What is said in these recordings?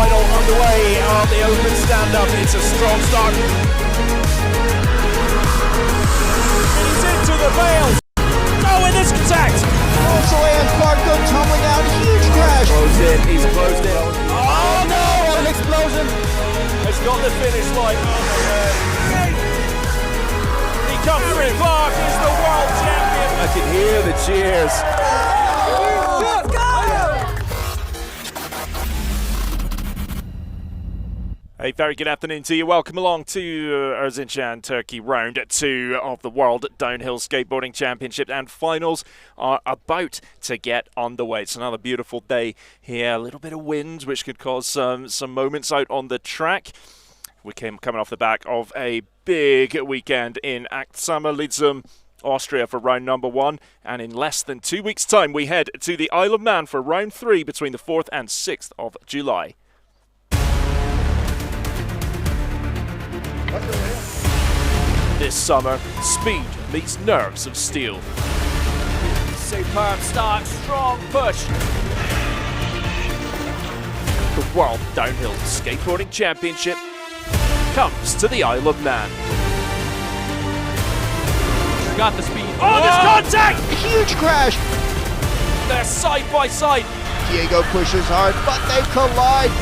semi-final underway on the open stand-up. It's a strong start. And he's into the veils. Oh, and there's contact. Also, and Clark go tumbling out. Huge crash. Closed in. He's closed in. Oh no! What an explosion! Has got the finish line. Oh my God. He comes through. Clark is the world champion. I can hear the cheers. A very good afternoon to you. Welcome along to Erzincan, Turkey. Round 2 of the World Downhill Skateboarding Championship and finals are about to get underway. It's another beautiful day here. A little bit of wind, which could cause some moments out on the track. We came coming off the back of a big weekend in Aksamerlidzum, Austria for round number 1. And in less than 2 weeks' time, we head to the Isle of Man for round 3 between the 4th and 6th of July. This summer, speed meets nerves of steel. Superb start, strong push. The World Downhill Skateboarding Championship comes to the Isle of Man. Got the speed. Oh, there's contact! A huge crash. They're side by side. Diego pushes hard, but they collide.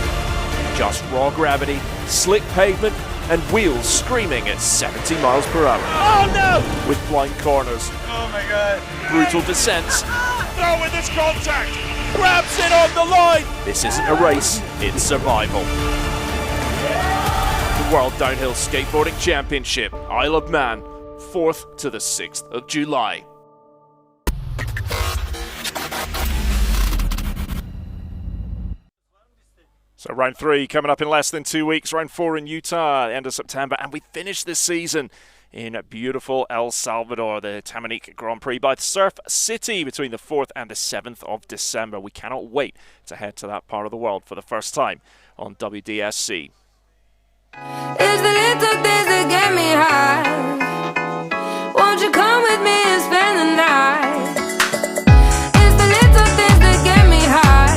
Just raw gravity, slick pavement, and wheels screaming at 70 miles per hour. Oh no! With blind corners. Oh my God. Brutal descents. No, with this contact. Grabs it on the line! This isn't a race, it's survival. The World Downhill Skateboarding Championship, Isle of Man, 4th to the 6th of July. So round 3 coming up in less than 2 weeks. Round 4 in Utah, end of September. And we finish this season in beautiful El Salvador, the Tamanique Grand Prix by Surf City between the 4th and the 7th of December. We cannot wait to head to that part of the world for the first time on WDSC. It's the little things that get me high. Won't you come with me and spend the night? It's the little things that get me high.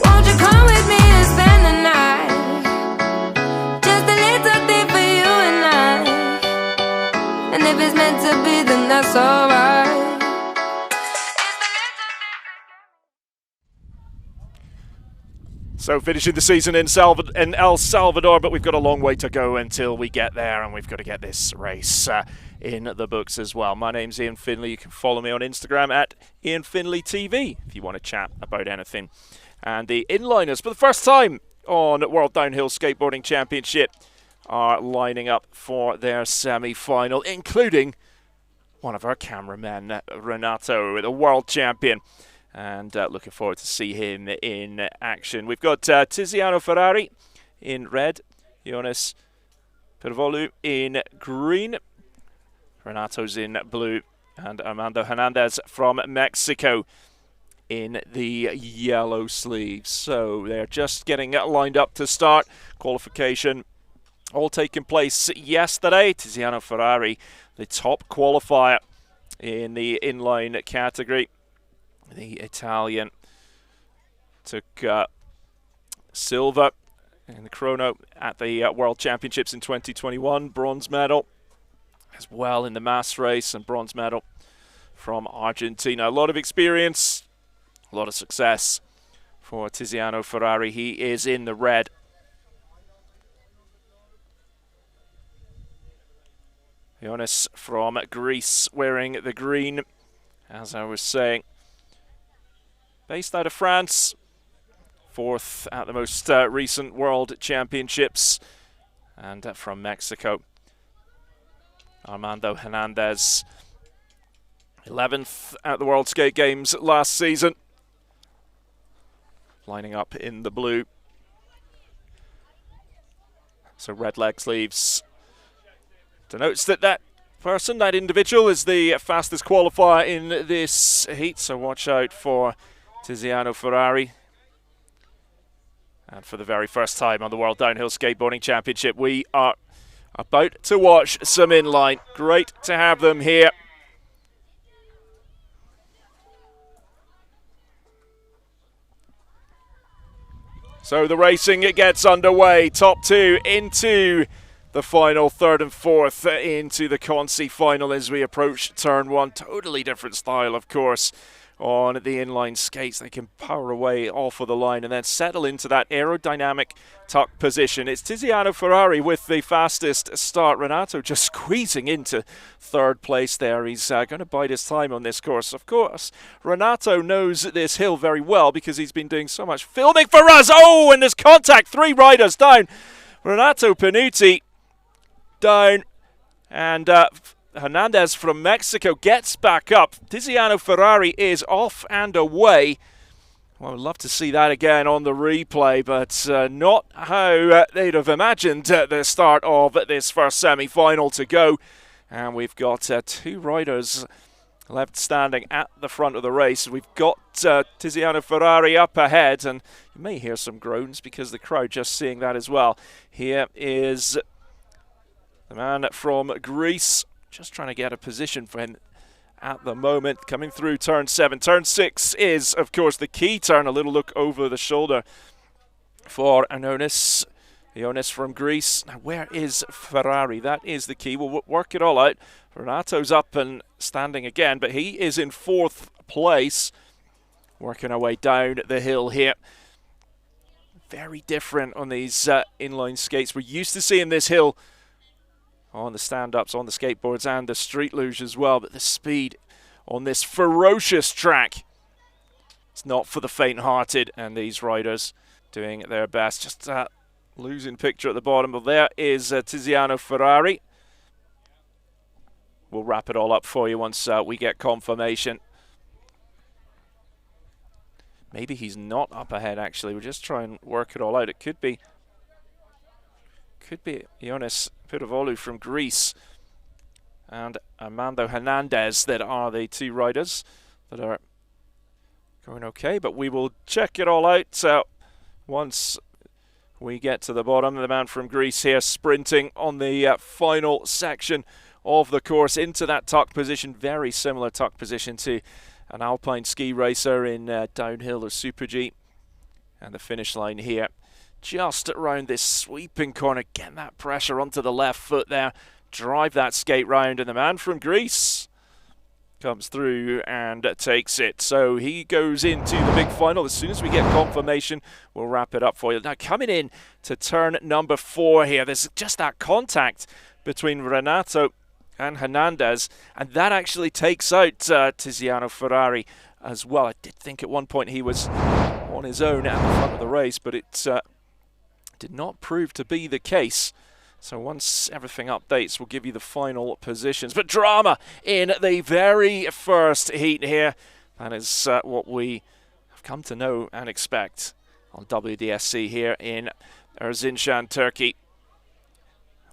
Won't you come with me and spend the night? Just a little thing for you and I. And if it's meant to be, then that's alright. So finishing the season in El Salvador, but we've got a long way to go until we get there, and we've got to get this race in the books as well. My name's Ian Finley. You can follow me on Instagram at Ian Finley TV if you want to chat about anything. And the inliners, for the first time on World Downhill Skateboarding Championship, are lining up for their semi-final, including one of our cameramen, Renato, the world champion. And looking forward to see him in action. We've got Tiziano Ferrari in red, Jonas Pervolu in green, Renato's in blue, and Armando Hernandez from Mexico in the yellow sleeves. So they're just getting lined up to start. Qualification all taking place yesterday. Tiziano Ferrari, the top qualifier in the inline category. The Italian took silver in the chrono at the World Championships in 2021, bronze medal as well in the mass race, and bronze medal from Argentina. A lot of experience, a lot of success for Tiziano Ferrari. He is in the red. Jonas from Greece wearing the green, as I was saying. Based out of France, 4th at the most recent World Championships, and from Mexico, Armando Hernandez, 11th at the World Skate Games last season, lining up in the blue. So red leg sleeves denotes that person, that individual, is the fastest qualifier in this heat, so watch out for Tiziano Ferrari. And for the very first time on the World Downhill Skateboarding Championship, we are about to watch some inline. Great to have them here. So the racing, it gets underway. Top two into the final, third and fourth into the Consi final as we approach turn one. Totally different style, of course, on the inline skates. They can power away off of the line and then settle into that aerodynamic tuck position. It's Tiziano Ferrari with the fastest start. Renato just squeezing into third place there. He's going to bide his time on this course. Of course, Renato knows this hill very well because he's been doing so much filming for us. Oh, and there's contact. 3 riders down. Renato Panucci down, and Hernandez from Mexico gets back up. Tiziano Ferrari is off and away. Well, I'd love to see that again on the replay, but not how they'd have imagined the start of this first semi-final to go. And we've got 2 riders left standing at the front of the race. We've got Tiziano Ferrari up ahead, and you may hear some groans because the crowd just seeing that as well. Here is the man from Greece, just trying to get a position for him at the moment, coming through turn 7. Turn 6 is, of course, the key turn. A little look over the shoulder for Ioannis. Ioannis from Greece. Now, where is Ferrari? That is the key. We'll work it all out. Renato's up and standing again, but he is in 4th place, working our way down the hill here. Very different on these inline skates. We're used to seeing this hill on the stand-ups, on the skateboards and the street luge as well, but the speed on this ferocious track, it's not for the faint-hearted, and these riders doing their best. Just losing picture at the bottom, but there is Tiziano Ferrari. We'll wrap it all up for you once we get confirmation. Maybe he's not up ahead, actually. We'll just try and work it all out. It could be Ioannis Pirovolu from Greece and Armando Hernandez that are the 2 riders that are going okay, but we will check it all out once we get to the bottom. The man from Greece here sprinting on the final section of the course into that tuck position. Very similar tuck position to an alpine ski racer in downhill or Super G. And the finish line here just around this sweeping corner. Get that pressure onto the left foot there. Drive that skate round, and the man from Greece comes through and takes it. So he goes into the big final. As soon as we get confirmation, we'll wrap it up for you. Now, coming in to turn number 4 here, there's just that contact between Renato and Hernandez, and that actually takes out Tiziano Ferrari as well. I did think at one point he was on his own at the front of the race, but it did not prove to be the case. So once everything updates, we'll give you the final positions. But drama in the very first heat here. That is what we have come to know and expect on WDSC here in Erzincan, Turkey.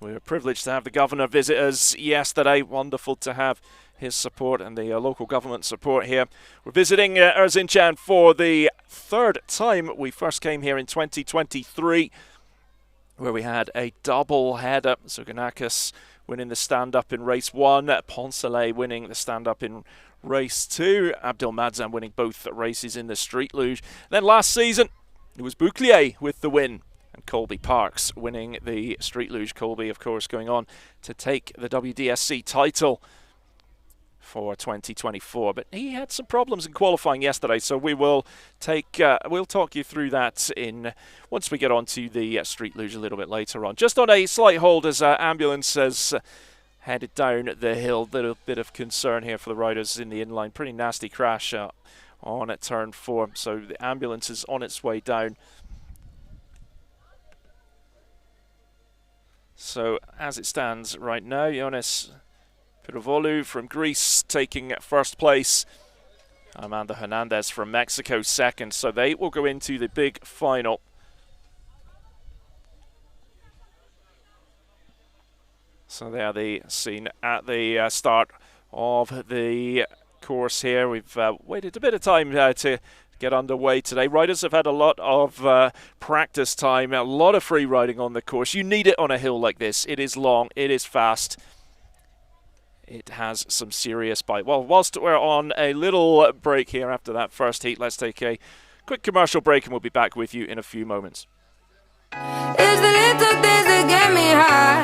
We were privileged to have the governor visit us yesterday. Wonderful to have his support and the local government support here. We're visiting Erzincan for the 3rd time. We first came here in 2023, where we had a double header. Zoganakis winning the stand-up in race 1, Poncelet winning the stand-up in race 2, Abdelmadzam winning both races in the street luge. Then last season, it was Bouclier with the win, and Colby Parks winning the street luge. Colby, of course, going on to take the WDSC title for 2024, but he had some problems in qualifying yesterday, so we will we'll talk you through that in once we get on to the street luge a little bit later on. Just on a slight hold as ambulance has headed down the hill. Little bit of concern here for the riders in the inline. Pretty nasty crash on at turn 4, so the ambulance is on its way down. So as it stands right now, Ioannis Pirovolu from Greece taking first place. Armando Hernandez from Mexico second. So they will go into the big final. So they are the scene at the start of the course here. We've waited a bit of time to get underway today. Riders have had a lot of practice time, a lot of free riding on the course. You need it on a hill like this. It is long, it is fast. It has some serious bite. Well, whilst we're on a little break here after that first heat, let's take a quick commercial break and we'll be back with you in a few moments. It's the little things that get me high.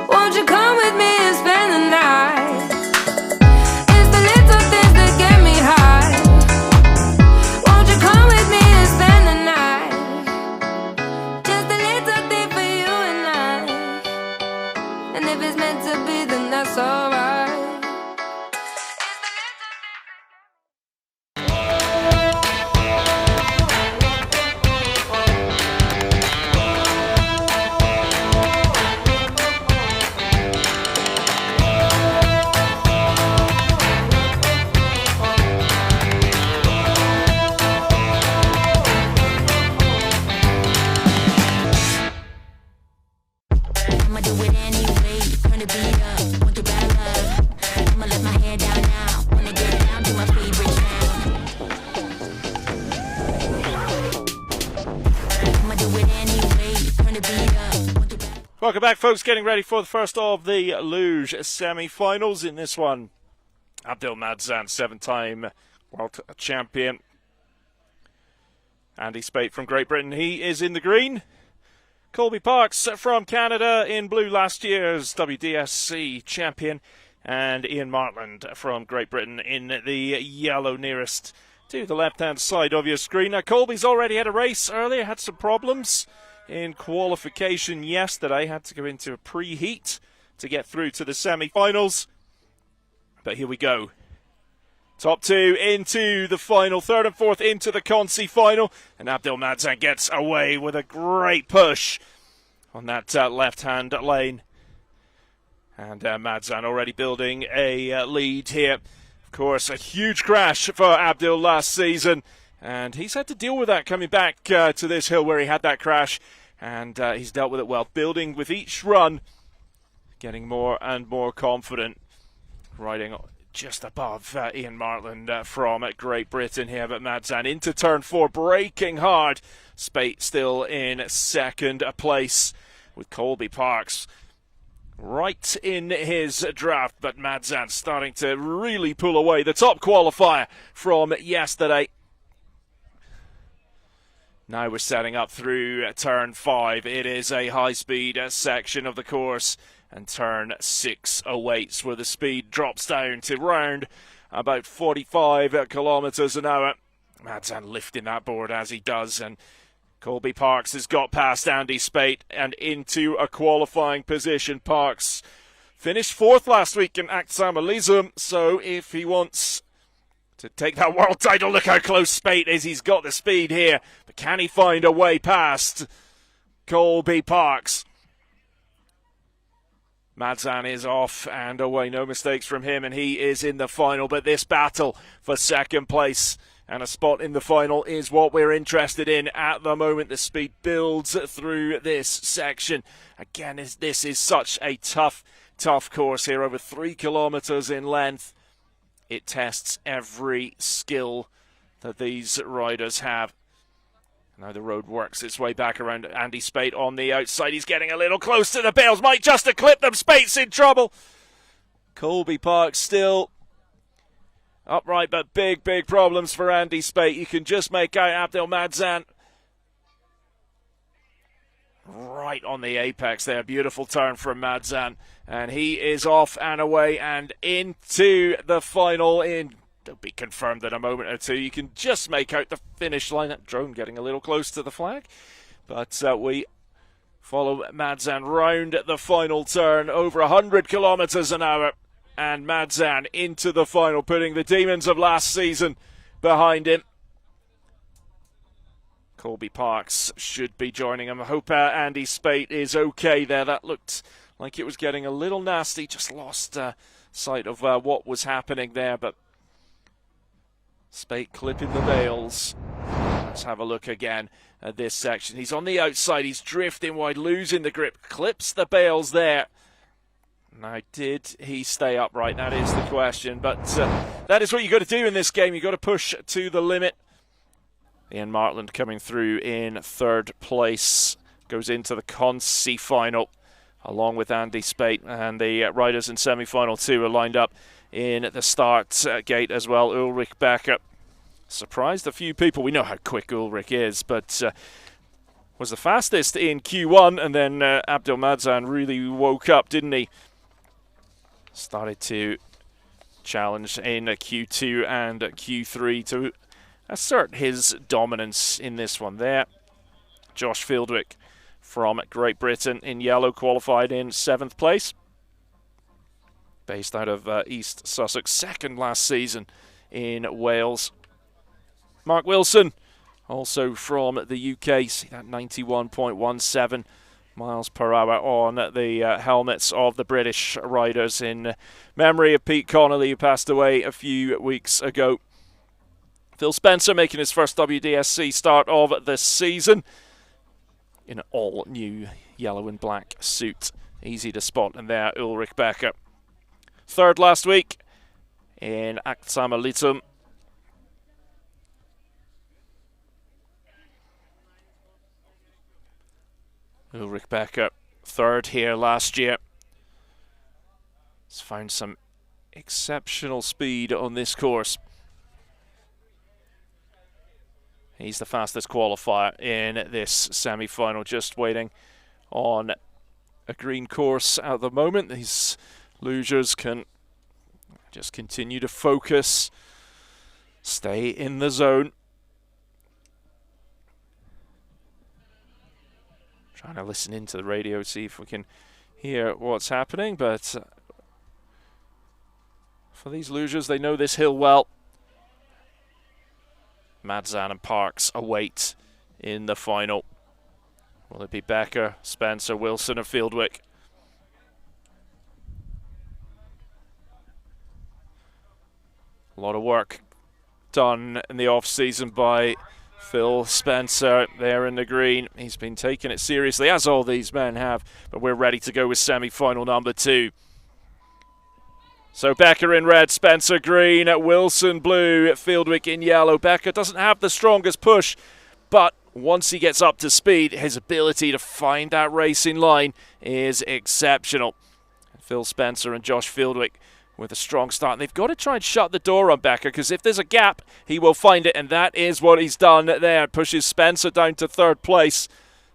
Won't you come with me and spend the night? It's the little things that get me high. Won't you come with me and spend the night? Just a little thing for you and I. And if it's meant to be, then that's alright. I'ma do it anyway. Turn the beat up, want the bad love. I'ma let my hair down now. Wanna get down to my favorite sound. I'ma do it anyway. Turn the beat up, want the bad. Welcome back, folks. Getting ready for the first of the Luge semi-finals. In this one, Abdel Madzan, 7-time world champion. Andy Spate from Great Britain, he is in the green. Colby Parks from Canada in blue, last year's WDSC champion. And Ian Martland from Great Britain in the yellow, nearest to the left-hand side of your screen. Now, Colby's already had a race earlier, had some problems in qualification yesterday. Had to go into a preheat to get through to the semi-finals. But here we go. Top two into the final, third and fourth into the Consi final, and Abdel Madzan gets away with a great push on that left-hand lane. And Madzan already building a lead here. Of course, a huge crash for Abdel last season, and he's had to deal with that coming back to this hill where he had that crash, and he's dealt with it well, building with each run, getting more and more confident, riding just above Ian Martland from Great Britain here, but Madzan into turn 4, braking hard. Spate still in second place with Colby Parks right in his draft, but Madzan starting to really pull away. The top qualifier from yesterday. Now we're setting up through turn 5. It is a high-speed section of the course, and turn 6 awaits, where the speed drops down to round about 45 kilometres an hour. Madzan lifting that board as he does, and Colby Parks has got past Andy Spate and into a qualifying position. Parks finished 4th last week in Aksamalizum, so if he wants to take that world title, look how close Spate is. He's got the speed here, but can he find a way past Colby Parks? Madzan is off and away, no mistakes from him, and he is in the final. But this battle for second place and a spot in the final is what we're interested in at the moment. The speed builds through this section. Again, this is such a tough course here, over 3 kilometres in length. It tests every skill that these riders have. Now the road works its way back around Andy Spate on the outside. He's getting a little close to the bales. Might just eclipse them. Spate's in trouble. Colby Parks still upright, but big problems for Andy Spate. You can just make out Abdel Madzan right on the apex there. Beautiful turn from Madzan. And he is off and away and into the final in... They'll be confirmed in a moment or two. You can just make out the finish line. That drone getting a little close to the flag. But we follow Madzan round the final turn, over 100 kilometres an hour. And Madzan into the final, putting the demons of last season behind him. Colby Parks should be joining him. I hope Andy Spate is okay there. That looked like it was getting a little nasty. Just lost sight of what was happening there, but Spate clipping the bales. Let's have a look again at this section. He's on the outside. He's drifting wide, losing the grip. Clips the bales there. Now, did he stay upright? That is the question. But that is what you've got to do in this game. You've got to push to the limit. Ian Martland coming through in 3rd place. Goes into the Consi final along with Andy Spate. And the riders in semi-final 2 are lined up in the start gate as well. Ulrich Becker surprised a few people. We know how quick Ulrich is, but was the fastest in Q1, and then Abdelmadzan really woke up, didn't he? Started to challenge in Q2 and Q3 to assert his dominance in this one there. Josh Fieldwick from Great Britain in yellow qualified in 7th place. Based out of East Sussex, second last season in Wales. Mark Wilson, also from the UK, see that 91.17 miles per hour on the helmets of the British riders in memory of Pete Connolly, who passed away a few weeks ago. Phil Spencer making his first WDSC start of the season in an all-new yellow and black suit. Easy to spot, and there Ulrich Becker. Third last week in Aksamalitum. Ulrich Becker, third here last year. He's found some exceptional speed on this course. He's the fastest qualifier in this semi-final, just waiting on a green course at the moment. These lugers can just continue to focus, stay in the zone. Trying to listen into the radio, see if we can hear what's happening, but for these lugers, they know this hill well. Madzan and Parks await in the final. Will it be Becker, Spencer, Wilson, or Fieldwick? A lot of work done in the off-season by Phil Spencer there in the green. He's been taking it seriously, as all these men have, but we're ready to go with semi-final number 2. So Becker in red, Spencer green, Wilson blue, Fieldwick in yellow. Becker doesn't have the strongest push, but once he gets up to speed, his ability to find that racing line is exceptional. Phil Spencer and Josh Fieldwick with a strong start. And they've got to try and shut the door on Becker, because if there's a gap, he will find it, and that is what he's done there. Pushes Spencer down to 3rd place.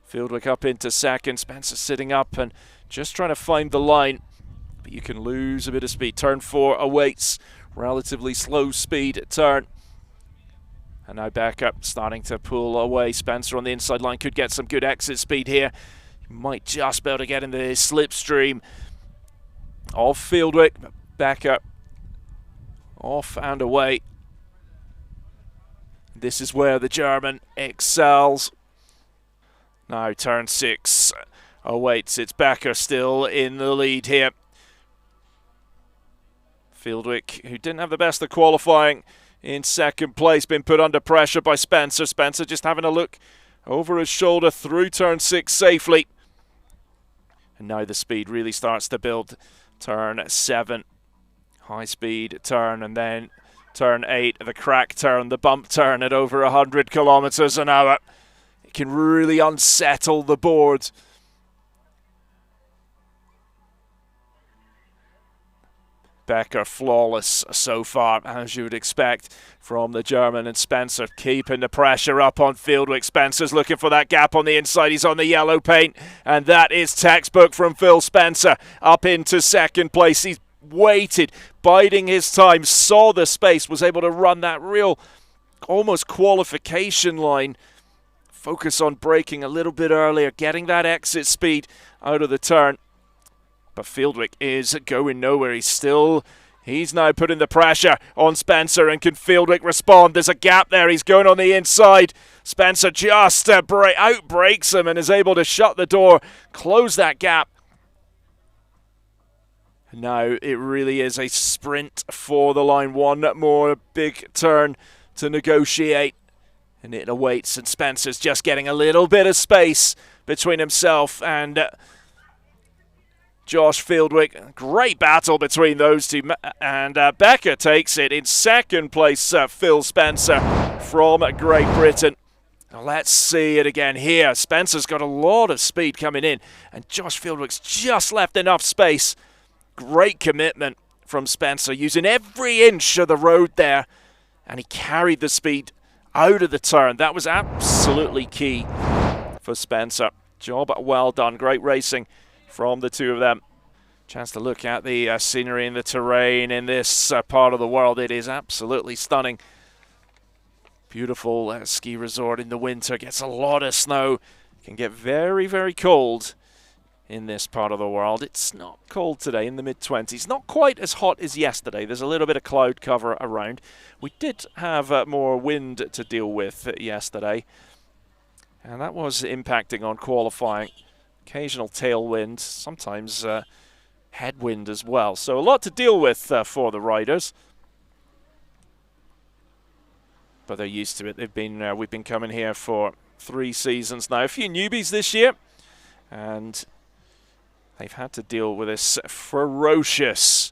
Fieldwick up into 2nd. Spencer sitting up and just trying to find the line. But you can lose a bit of speed. Turn 4 awaits. Relatively slow speed turn. And now Becker starting to pull away. Spencer on the inside line could get some good exit speed here. He might just be able to get in the slipstream of Fieldwick. Becker off and away. This is where the German excels. Now turn 6 awaits. It's Becker still in the lead here. Fieldwick, who didn't have the best of qualifying, in 2nd place, been put under pressure by Spencer. Spencer just having a look over his shoulder through turn 6 safely. And now the speed really starts to build. Turn 7. High speed turn, and then turn 8, the crack turn, the bump turn at over 100 kilometers an hour. It can really unsettle the board. Becker flawless so far, as you would expect from the German, and Spencer keeping the pressure up on Fieldwick. Spencer's looking for that gap on the inside. He's on the yellow paint, and that is textbook from Phil Spencer. Up into 2nd place. He's waited, biding his time, saw the space, was able to run that real almost qualification line. Focus on braking a little bit earlier, getting that exit speed out of the turn. But Fieldwick is going nowhere. He's now putting the pressure on Spencer, and can Fieldwick respond? There's a gap there. He's going on the inside. Spencer just outbrakes him and is able to shut the door, close that gap. Now it really is a sprint for the line. One more big turn to negotiate, and it awaits, and Spencer's just getting a little bit of space between himself and Josh Fieldwick. Great battle between those two, and Becker takes it in 2nd place. Phil Spencer from Great Britain. Now let's see it again here. Spencer's got a lot of speed coming in, and Josh Fieldwick's just left enough space. Great commitment from Spencer, using every inch of the road there, and he carried the speed out of the turn. That was absolutely key for Spencer. Job well done. Great racing from the two of them. Chance to look at the scenery and the terrain in this part of the world. It is absolutely stunning. Beautiful ski resort in the winter. Gets a lot of snow. Can get very, very cold in this part of the world. It's not cold today, in the mid-20s. Not quite as hot as yesterday. There's a little bit of cloud cover around. We did have more wind to deal with yesterday, and that was impacting on qualifying. Occasional tailwind, sometimes headwind as well. So a lot to deal with for the riders. But they're used to it. They've been we've been coming here for 3 seasons now. A few newbies this year, and they've had to deal with this ferocious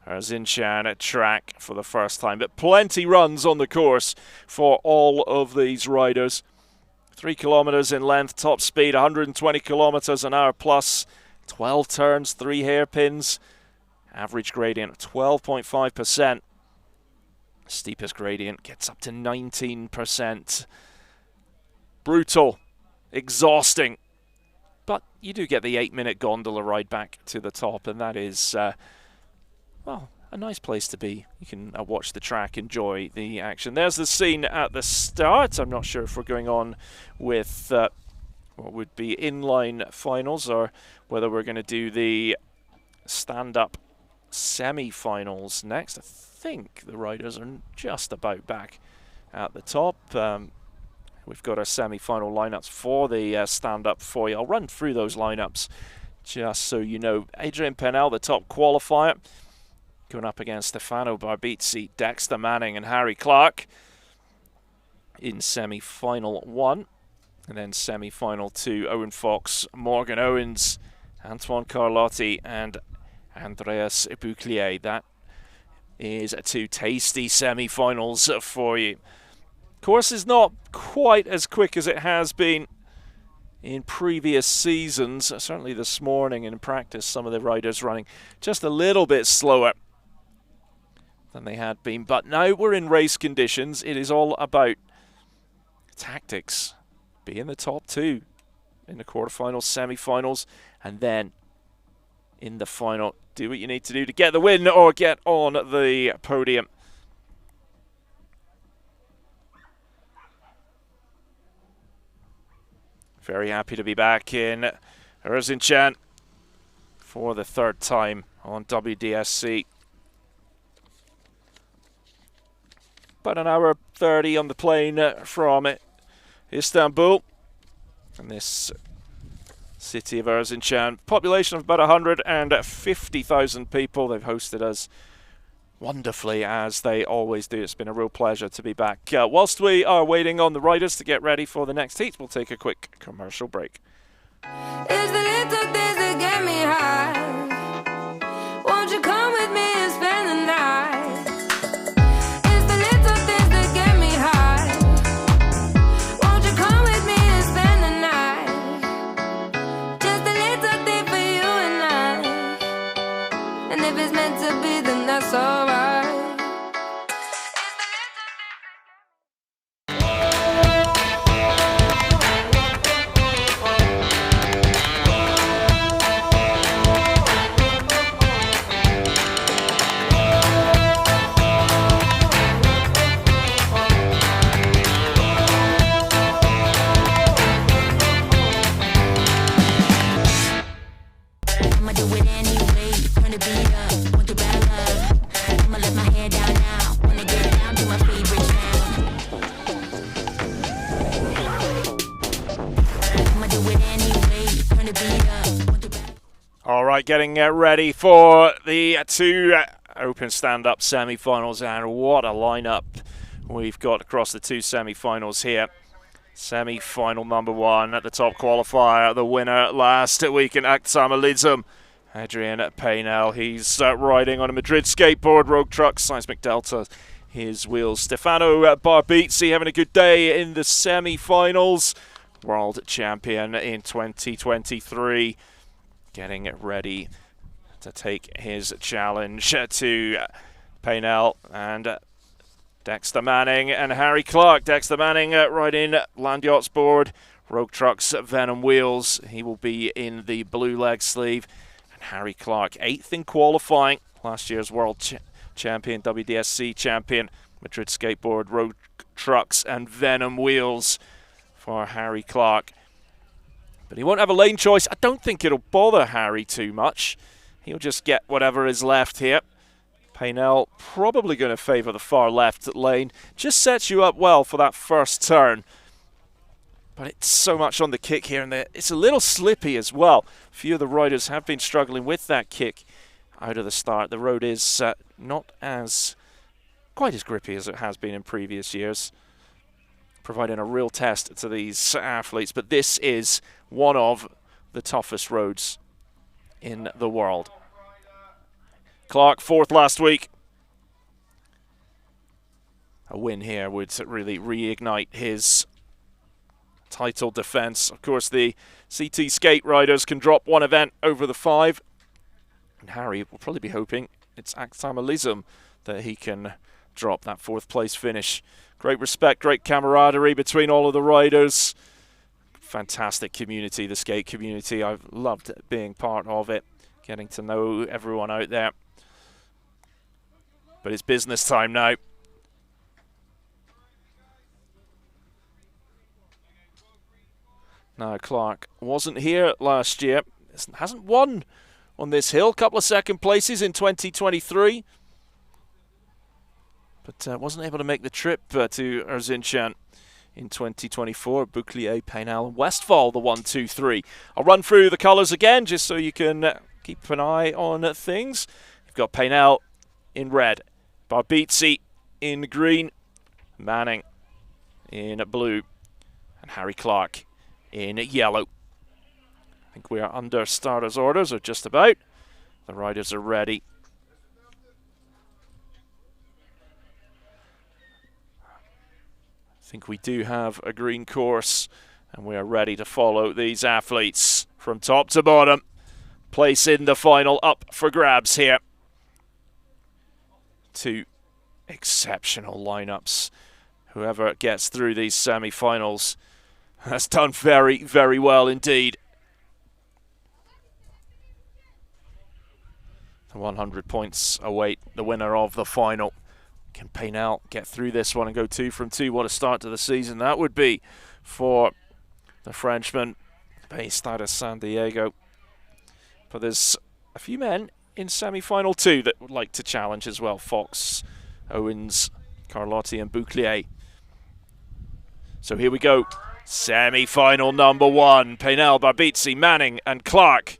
Erzincan track for the first time. But plenty runs on the course for all of these riders. 3 kilometers in length, top speed 120 kilometers an hour plus, 12 turns, 3 hairpins, average gradient of 12.5%. Steepest gradient gets up to 19%. Brutal, exhausting, but you do get the 8-minute gondola ride back to the top, and that is, well, a nice place to be. You can watch the track, enjoy the action. There's the scene at the start. I'm not sure if we're going on with what would be inline finals, or whether we're going to do the stand-up semi-finals next. I think the riders are just about back at the top. We've got our semi-final lineups for the stand-up for you. I'll run through those lineups just so you know. Adrian Pennell, the top qualifier, going up against Stefano Barbizzi, Dexter Manning and Harry Clark in semi-final 1. And then semi-final 2, Owen Fox, Morgan Owens, Antoine Carlotti and Andreas Bouclier. That is 2 tasty semi-finals for you. Course is not quite as quick as it has been in previous seasons. Certainly this morning in practice, some of the riders running just a little bit slower than they had been. But now we're in race conditions. It is all about tactics. Be in the top 2 in the quarterfinals, semi-finals, and then in the final, do what you need to do to get the win or get on the podium. Very happy to be back in Erzincan for the 3rd time on WDSC. About an hour 30 on the plane from Istanbul, and this city of Erzincan, population of about 150,000 people. They've hosted us wonderfully, as they always do. It's been a real pleasure to be back. Whilst we are waiting on the riders to get ready for the next heat, we'll take a quick commercial break. It's the little things that get me high. Won't you come with me and spend the night? It's the little things that get me high. Won't you come with me and spend the night? Just a little thing for you and I. And if it's meant to be, then that's alright. I'ma do it anyway. Turn the beat up, want the bad love. I'ma let my hair down now. Wanna get down to my favorite sound. I'ma do it anyway. Turn the beat up, want the bad. All right, getting ready for the 2 open stand-up semi-finals, and what a lineup we've got across the 2 semi-finals here. Semi-final number 1 at the top qualifier, the winner last week in Aksamalizum, Adrian Pennell. He's riding on a Madrid skateboard, Rogue Truck, Seismic Delta, his wheels. Stefano Barbizzi having a good day in the semi-finals, world champion in 2023, getting ready to take his challenge to Pennell, and Dexter Manning and Harry Clark. Dexter Manning riding Land Yachts board. Rogue Trucks Venom wheels. He will be in the blue leg sleeve. And Harry Clark, 8th in qualifying. Last year's world champion, WDSC champion. Madrid skateboard, Rogue Trucks and Venom wheels for Harry Clark. But he won't have a lane choice. I don't think it'll bother Harry too much. He'll just get whatever is left here. Paynell probably going to favour the far left lane. Just sets you up well for that first turn. But it's so much on the kick here, and it's a little slippy as well. A few of the riders have been struggling with that kick out of the start. The road is not quite as grippy as it has been in previous years, providing a real test to these athletes. But this is one of the toughest roads in the world. Clark, 4th last week. A win here would really reignite his title defense. Of course, the CT skate riders can drop one event over the 5. And Harry will probably be hoping it's Actamalism that he can drop that 4th place finish. Great respect, great camaraderie between all of the riders. Fantastic community, the skate community. I've loved being part of it, getting to know everyone out there. But it's business time now. Now, Clark wasn't here last year. Hasn't won on this hill. Couple of second places in 2023. But wasn't able to make the trip to Erzincan in 2024. Bouclier, Paynell, and Westphal, the 1, 2, 3. I'll run through the colours again just so you can keep an eye on things. You've got Paynell in red, Barbizzi in green, Manning in blue, and Harry Clark in yellow. I think we are under starters' orders, or just about. The riders are ready. I think we do have a green course, and we are ready to follow these athletes from top to bottom. Place in the final up for grabs here. 2 exceptional lineups. Whoever gets through these semi-finals has done very, very well indeed. The 100 points await the winner of the final. Can Paynell get through this one and go 2 from 2? What a start to the season that would be for the Frenchman based out of San Diego. But there's a few men in semi-final 2 that would like to challenge as well. Fox, Owens, Carlotti and Bouclier. So here we go. Semi-final number 1. Paynell, Barbizzi, Manning and Clark.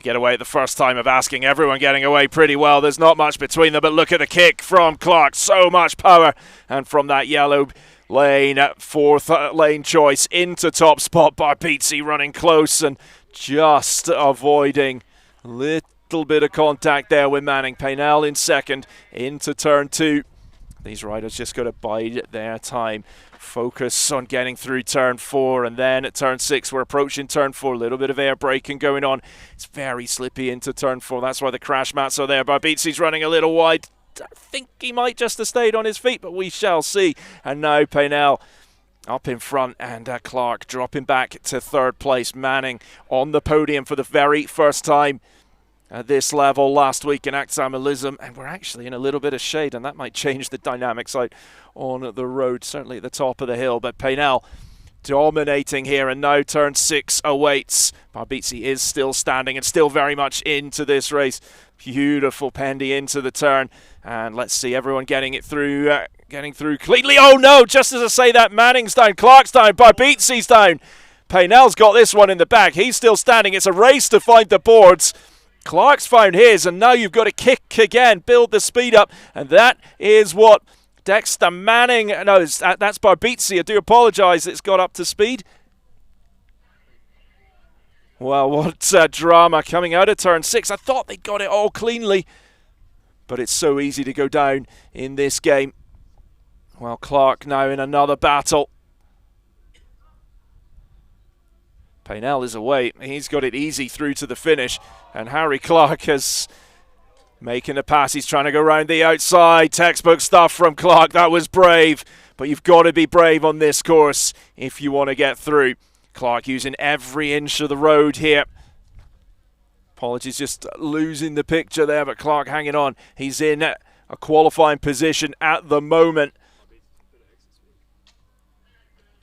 Get away the first time of asking, everyone getting away pretty well. There's not much between them, but look at the kick from Clark. So much power. And from that yellow lane, 4th lane choice into top spot. Barbizzi running close and just avoiding a little bit of contact there with Manning. Paynell in 2nd into turn 2. These riders just got to bide their time. Focus on getting through turn 4, and then at turn 6 we're approaching turn 4. A little bit of air braking going on. It's very slippy into turn 4. That's why the crash mats are there. Barbizzi's running a little wide. I think he might just have stayed on his feet, but we shall see. And now Paynell up in front, and Clark dropping back to 3rd place. Manning on the podium for the very first time at this level last week in Actamalism, and we're actually in a little bit of shade, and that might change the dynamics out on the road, certainly at the top of the hill. But Paynell dominating here, and now turn 6 awaits. Barbizzi is still standing and still very much into this race. Beautiful pendy into the turn, and let's see everyone getting through cleanly. Oh no, just as I say that, Manning's down, Clark's down, Barbizzi's down. Paynell's got this one in the back. He's still standing. It's a race to find the boards. Clark's found his, and now you've got to kick again, build the speed up, and that is what Dexter Manning, no, that's Barbizzi, I do apologise, it's got up to speed. Well, what drama coming out of turn 6. I thought they got it all cleanly, but it's so easy to go down in this game. Well, Clark now in another battle. Paynell is away. He's got it easy through to the finish, and Harry Clark has Making the pass, he's trying to go round the outside. Textbook stuff from Clark, that was brave. But you've got to be brave on this course if you want to get through. Clark using every inch of the road here. Apologies, just losing the picture there, but Clark hanging on. He's in a qualifying position at the moment.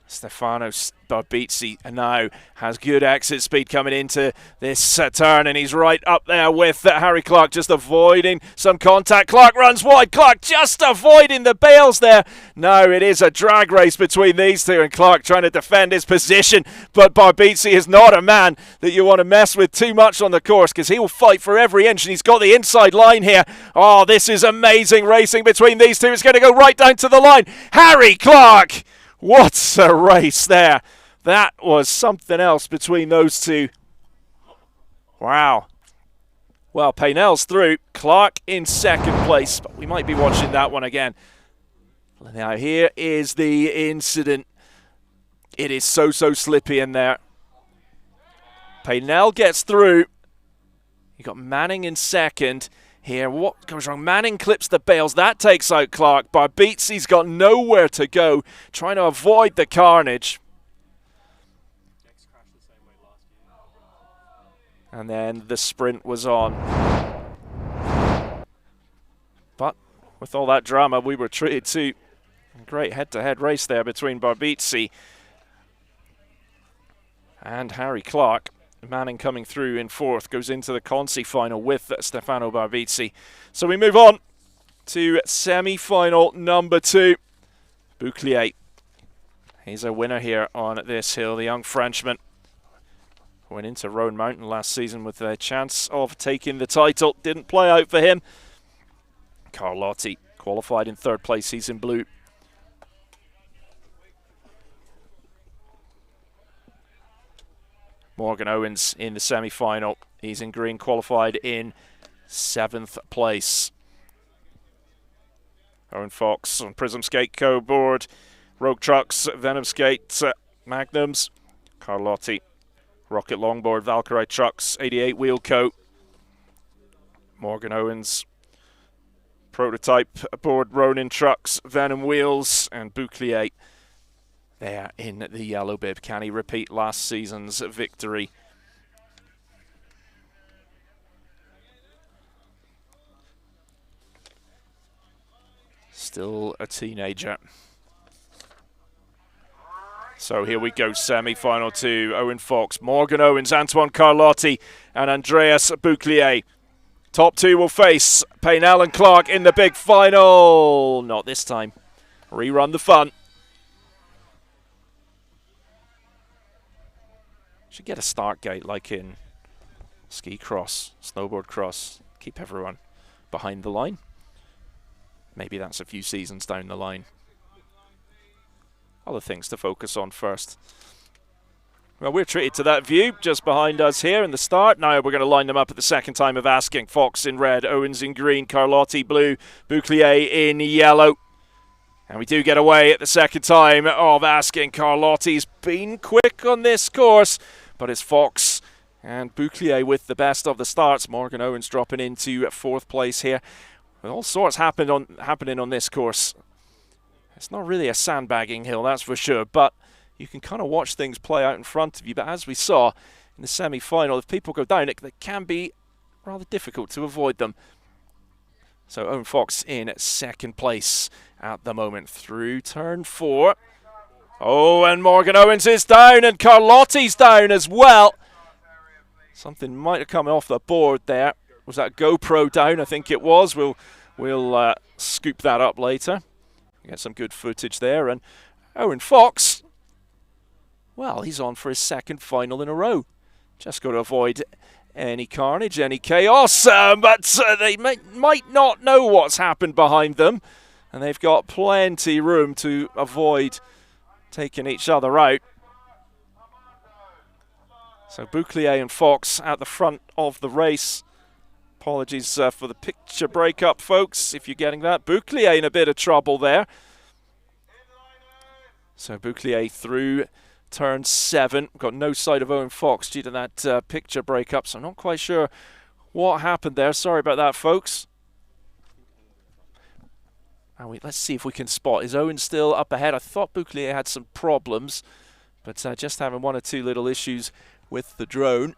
Stefano Barbizzi now has good exit speed coming into this turn, and he's right up there with Harry Clark, just avoiding some contact. Clark runs wide. Clark just avoiding the bales there. No, it is a drag race between these two, and Clark trying to defend his position, but Barbizzi is not a man that you want to mess with too much on the course, because he will fight for every inch, and he's got the inside line here. Oh, this is amazing racing between these two. It's going to go right down to the line. Harry Clark! What a race there. That was something else between those two. Wow. Well, Paynell's through. Clark in second place, but we might be watching that one again. Now, here is the incident. It is so slippy in there. Paynell gets through. You got Manning in second. Here, what goes wrong? Manning clips the bales. That takes out Clark. Barbizzi's got nowhere to go, trying to avoid the carnage. And then the sprint was on. But with all that drama, we were treated to a great head-to-head race there between Barbizzi and Harry Clark. Manning coming through in fourth, goes into the Consi final with Stefano Barbizzi. So we move on to semi-final number 2. Bouclier. He's a winner here on this hill, the young Frenchman. Went into Roan Mountain last season with a chance of taking the title. Didn't play out for him. Carlotti qualified in third place. He's in blue. Morgan Owens in the semi-final. He's in green, qualified in 7th place. Owen Fox on Prism Skate Co. board. Rogue Trucks, Venom Skate, Magnums. Carlotti, Rocket Longboard, Valkyrie Trucks, 88 Wheel Co. Morgan Owens, Prototype board, Ronin Trucks, Venom Wheels, and Bouclier there in the yellow bib. Can he repeat last season's victory? Still a teenager. So here we go, semi-final 2. Owen Fox, Morgan Owens, Antoine Carlotti, and Andreas Bouclier. Top 2 will face Paynell and Clark in the big final. Not this time. Rerun the fun. Should get a start gate like in ski cross, snowboard cross. Keep everyone behind the line. Maybe that's a few seasons down the line. Other things to focus on first. Well, we're treated to that view just behind us here in the start. Now we're going to line them up at the second time of asking. Fox in red, Owens in green, Carlotti blue, Bouclier in yellow. And we do get away at the second time of asking. Carlotti's been quick on this course, but it's Fox and Bouclier with the best of the starts. Morgan Owens dropping into 4th place here. With all sorts happening on this course. It's not really a sandbagging hill, that's for sure, but you can kind of watch things play out in front of you. But as we saw in the semi-final, if people go down, it can be rather difficult to avoid them. So Owen Fox in 2nd place at the moment through turn 4. Oh, and Morgan Owens is down, and Carlotti's down as well. Something might have come off the board there. Was that GoPro down? I think it was. We'll scoop that up later. Get some good footage there. And Owen Fox, well, he's on for his 2nd final in a row. Just got to avoid any carnage, any chaos. But they might not know what's happened behind them. And they've got plenty room to avoid taking each other out. So Bouclier and Fox at the front of the race. Apologies for the picture breakup, folks, if you're getting that. Bouclier in a bit of trouble there. So Bouclier through turn 7. Got no sight of Owen Fox due to that picture breakup, so I'm not quite sure what happened there. Sorry about that, folks. Let's see if we can spot. Is Owen still up ahead? I thought Bouclier had some problems, but just having one or two little issues with the drone.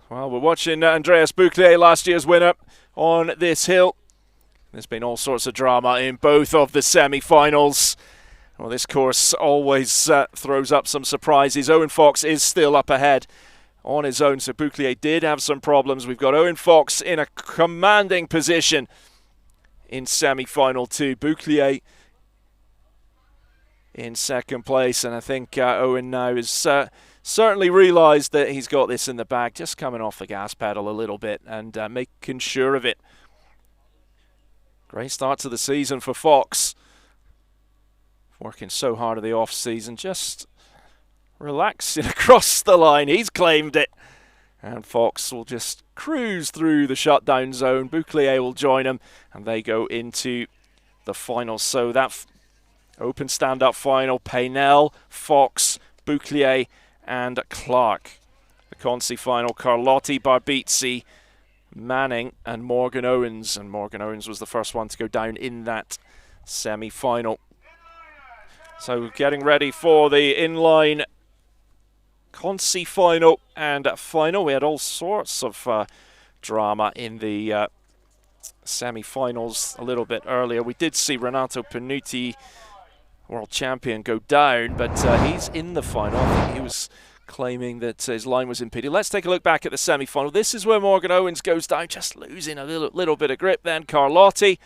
Well, we're watching Andreas Bouclier, last year's winner, on this hill. There's been all sorts of drama in both of the semi-finals. Well, this course always throws up some surprises. Owen Fox is still up ahead on his own, so Bouclier did have some problems. We've got Owen Fox in a commanding position in semi-final 2. Bouclier in second place, and I think Owen now has certainly realised that he's got this in the bag, just coming off the gas pedal a little bit and making sure of it. Great start to the season for Fox. Working so hard at the off-season, just relaxing across the line. He's claimed it. And Fox will just cruise through the shutdown zone. Bouclier will join him, and they go into the finals. So that open stand-up final, Paynell, Fox, Bouclier, and Clark. The Consi final, Carlotti, Barbizzi, Manning, and Morgan Owens. And Morgan Owens was the first one to go down in that semi-final. So getting ready for the inline Consi final and final. We had all sorts of drama in the semi-finals a little bit earlier. We did see Renato Panuti, world champion, go down, but he's in the final. I think he was claiming that his line was impeded. Let's take a look back at the semi-final. This is where Morgan Owens goes down, just losing a little bit of grip then. Carlotti,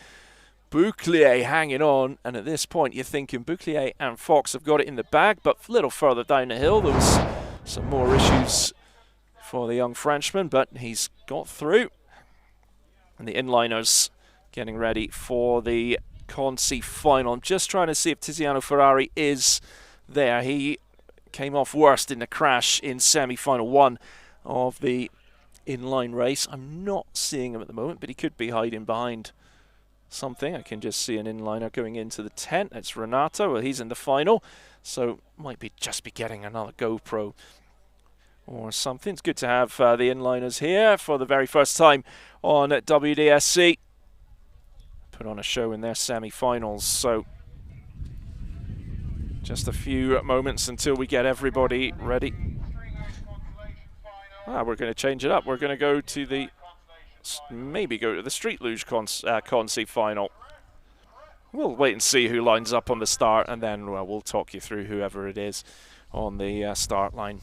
Bouclier hanging on, and at this point you're thinking Bouclier and Fox have got it in the bag, but a little further down the hill there was some more issues for the young Frenchman, but he's got through. And the inliners getting ready for the Consi final. I'm just trying to see if Tiziano Ferrari is there. He came off worst in the crash in semi-final 1 of the inline race. I'm not seeing him at the moment, but he could be hiding behind something. I can just see an inliner going into the tent. It's Renato. Well, he's in the final, so might be just be getting another GoPro or something. It's good to have the inliners here for the very first time on WDSC. Put on a show in their semi-finals, so just a few moments until we get everybody ready. We're going to change it up. We're going to go to the maybe go to the Street Luge Consi final. We'll wait and see who lines up on the start, and then we'll talk you through whoever it is on the start line.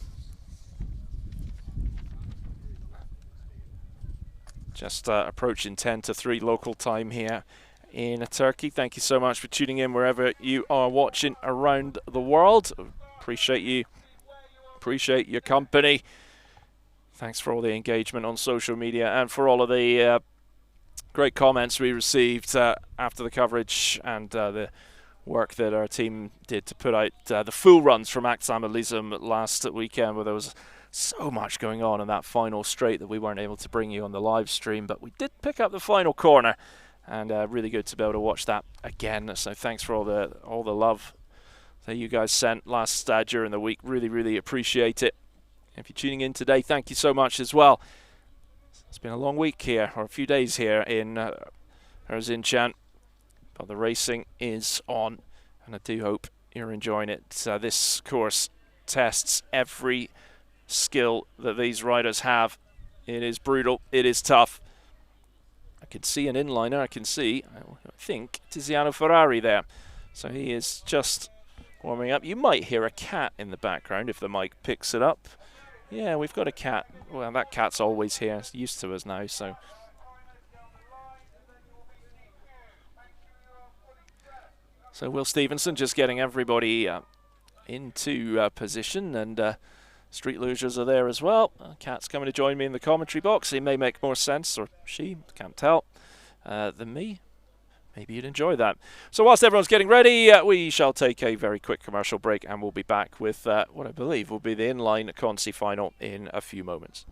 Just approaching 10 to 3 local time here in Turkey. Thank you so much for tuning in wherever you are watching around the world. Appreciate you. Appreciate your company. Thanks for all the engagement on social media and for all of the great comments we received after the coverage and the work that our team did to put out the full runs from Aksamalizm last weekend, where there was so much going on in that final straight that we weren't able to bring you on the live stream, but we did pick up the final corner, and really good to be able to watch that again. So thanks for all the love that you guys sent last during the week. Really appreciate it. If you're tuning in today, thank you so much as well. It's been a long week here, or a few days here in Erzincan, but the racing is on, and I do hope you're enjoying it. This course tests every skill that these riders have. It is brutal, it is tough. I can see an inliner, I think, Tiziano Ferrari there. So he is just warming up. You might hear a cat in the background if the mic picks it up. Yeah, we've got a cat. Well, that cat's always here. It's used to us now, so. So Will Stevenson just getting everybody into position, and Street Lugers are there as well. Cat's coming to join me in the commentary box. He may make more sense, or she, can't tell, than me. Maybe you'd enjoy that. So whilst everyone's getting ready, we shall take a very quick commercial break, and we'll be back with what I believe will be the inline Consi final in a few moments.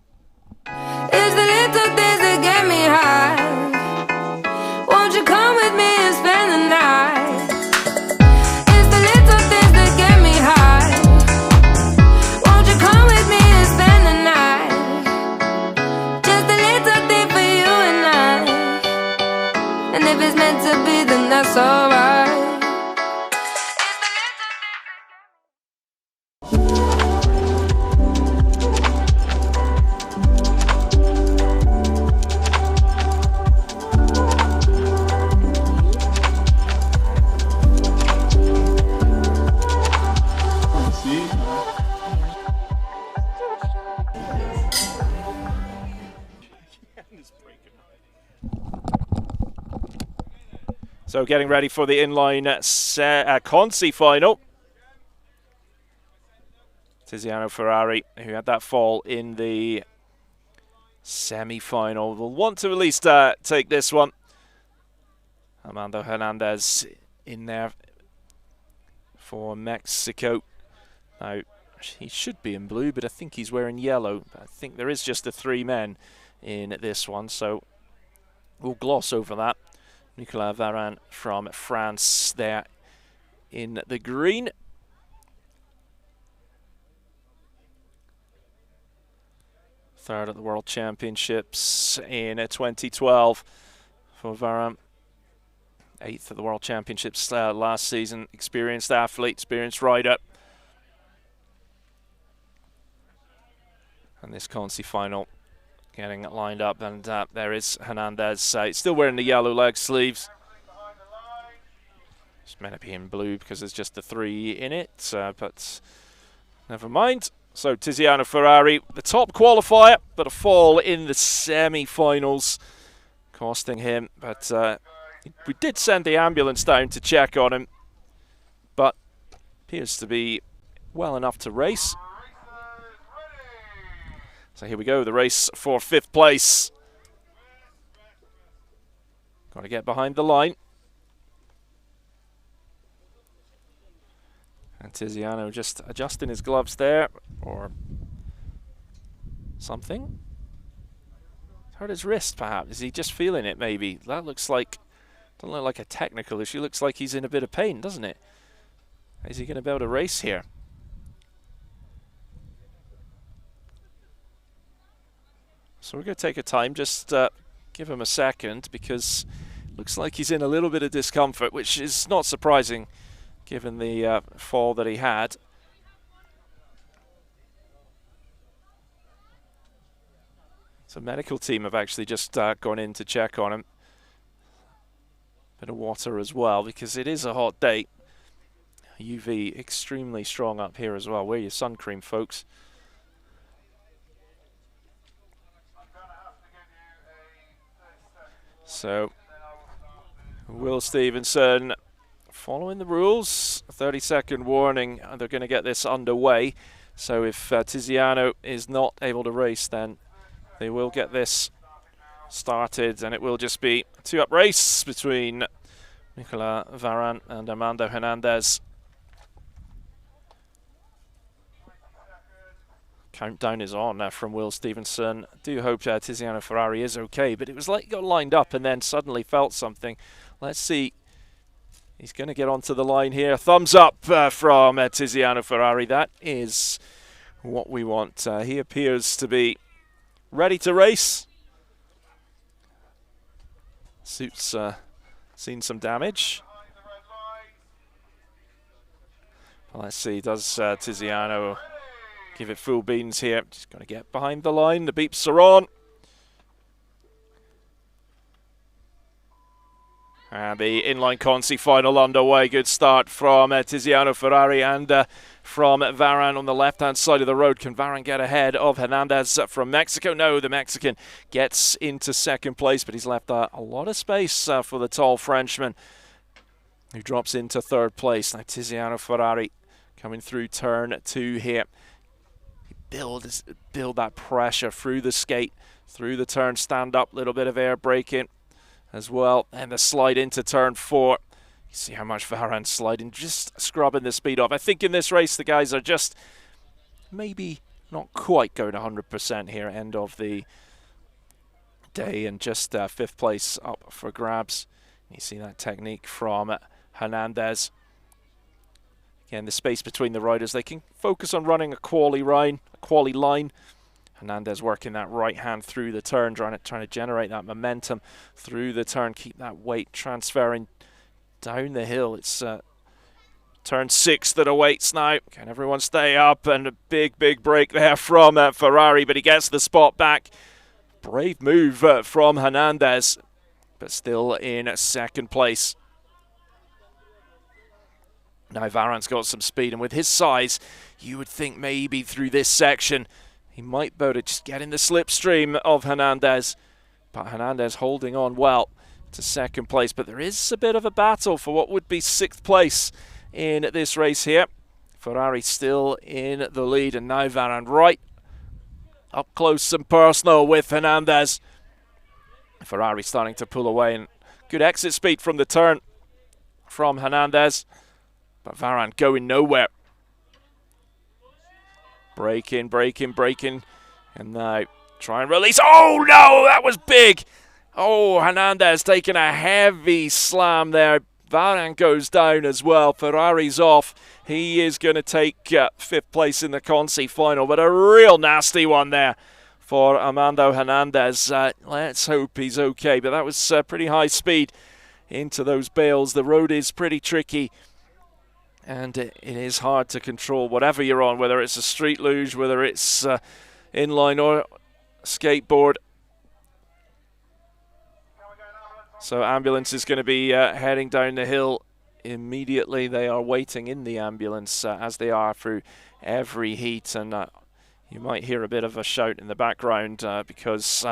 It's the little things that get me high. Won't you come with me and spend the night? It's the little So getting ready for the inline consi final. Tiziano Ferrari, who had that fall in the semi-final, will want to at least take this one. Armando Hernandez in there for Mexico. Now, he should be in blue, but I think he's wearing yellow. I think there is just the 3 men in this one, so we'll gloss over that. Nicolas Varane from France there in the green. Third at the World Championships in 2012 for Varane. 8th at the World Championships last season. Experienced athlete, experienced rider. And this consi final getting lined up, and there is Hernandez. He's still wearing the yellow leg sleeves. It's meant to be in blue because there's just the 3 in it, but never mind. So Tiziano Ferrari, the top qualifier, but a fall in the semi-finals, costing him. But we did send the ambulance down to check on him, but appears to be well enough to race. So here we go, the race for 5th place. Got to get behind the line. And Tiziano just adjusting his gloves there, or something. Hurt his wrist, perhaps. Is he just feeling it, maybe? That looks like, doesn't look like a technical issue. Looks like he's in a bit of pain, doesn't it? Is he going to be able to race here? So we're going to take a time, just give him a second, because it looks like he's in a little bit of discomfort, which is not surprising given the fall that he had. So medical team have actually just gone in to check on him. Bit of water as well, because it is a hot day. UV extremely strong up here as well. Wear your sun cream, folks. So, Will Stevenson following the rules, a 30-second warning, and they're going to get this underway. So if Tiziano is not able to race, then they will get this started, and it will just be a 2-up race between Nicolas Varane and Armando Hernandez. Countdown is on from Will Stevenson. Do hope Tiziano Ferrari is okay, but it was like he got lined up and then suddenly felt something. Let's see. He's going to get onto the line here. Thumbs up from Tiziano Ferrari. That is what we want. He appears to be ready to race. Suit's seen some damage. Well, let's see, does Tiziano give it full beans here? Just got to get behind the line. The beeps are on. And the inline consi final underway. Good start from Tiziano Ferrari and from Varane on the left-hand side of the road. Can Varane get ahead of Hernandez from Mexico? No, the Mexican gets into 2nd place, but he's left a lot of space for the tall Frenchman, who drops into 3rd place. Now Tiziano Ferrari coming through turn 2 here. Build that pressure through the skate, through the turn, stand up, little bit of air braking as well, and the slide into turn 4. You see how much Varane's sliding, just scrubbing the speed off. I think in this race the guys are just maybe not quite going 100% here, end of the day, and just 5th place up for grabs. You see that technique from Hernandez. Again, the space between the riders, they can focus on running a quali line. Hernandez working that right hand through the turn, trying to generate that momentum through the turn, keep that weight transferring down the hill. It's turn 6 that awaits now. Can everyone stay up? And a big break there from Ferrari, but he gets the spot back. Brave move from Hernandez, but still in 2nd place. Now Varant's got some speed, and with his size, you would think maybe through this section he might be able to just get in the slipstream of Hernandez. But Hernandez holding on well to second place. But there is a bit of a battle for what would be 6th place in this race here. Ferrari still in the lead, and now Varant right up close and personal with Hernandez. Ferrari starting to pull away, and good exit speed from the turn from Hernandez. But Varant going nowhere. Braking, and now try and release. Oh no, that was big. Oh, Hernandez taking a heavy slam there. Varant goes down as well. Ferrari's off. He is going to take 5th place in the Consi final, but a real nasty one there for Armando Hernandez. Let's hope he's okay, but that was pretty high speed into those bales. The road is pretty tricky, and it is hard to control whatever you're on, whether it's a street luge, whether it's inline or skateboard. So ambulance is going to be heading down the hill immediately. They are waiting in the ambulance as they are through every heat, and you might hear a bit of a shout in the background because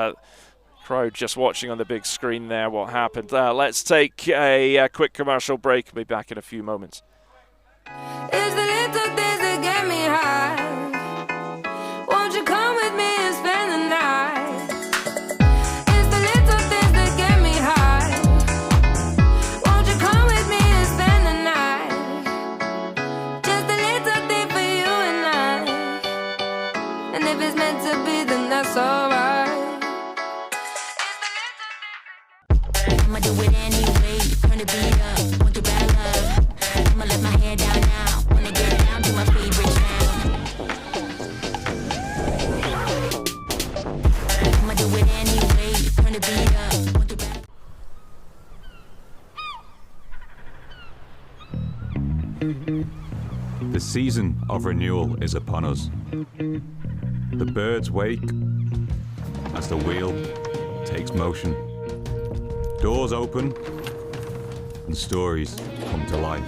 crowd just watching on the big screen there what happened. Let's take a quick commercial break. We'll be back in a few moments. It's the little things that get me high. Won't you come with me and spend the night? It's the little things that get me high. Won't you come with me and spend the night? Just a little thing for you and I. And if it's meant to be, then that's alright. I'ma do it anyway. Turn the beat up, want the bad love. I'ma let my hair down now. Wanna get down to my favorite sound. I'ma do it anyway. Turn the beat up, want the bad. The season of renewal is upon us. The birds wake as the wheel takes motion. Doors open and stories come to life.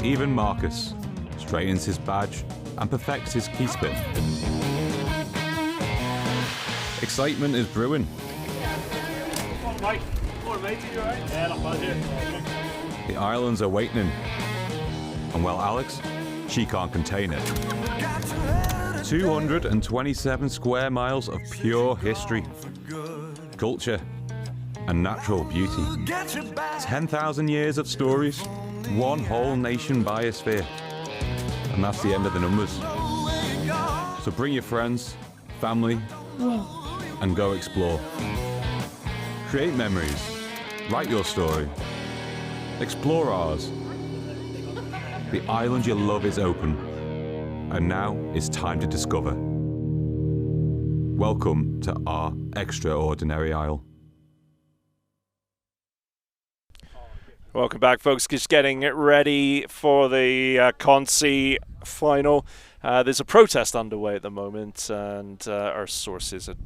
Even Marcus straightens his badge and perfects his key spin. Excitement is brewing. The islands are awakening. And well, Alex, she can't contain it. 227 square miles of pure history, culture, and natural beauty. 10,000 years of stories, one whole nation biosphere. And that's the end of the numbers. So bring your friends, family, and go explore. Create memories, write your story, explore ours. The island you love is open, and now it's time to discover. Welcome to our extraordinary isle. Welcome back, folks. Just getting ready for the Consi final. There's a protest underway at the moment, and our sources had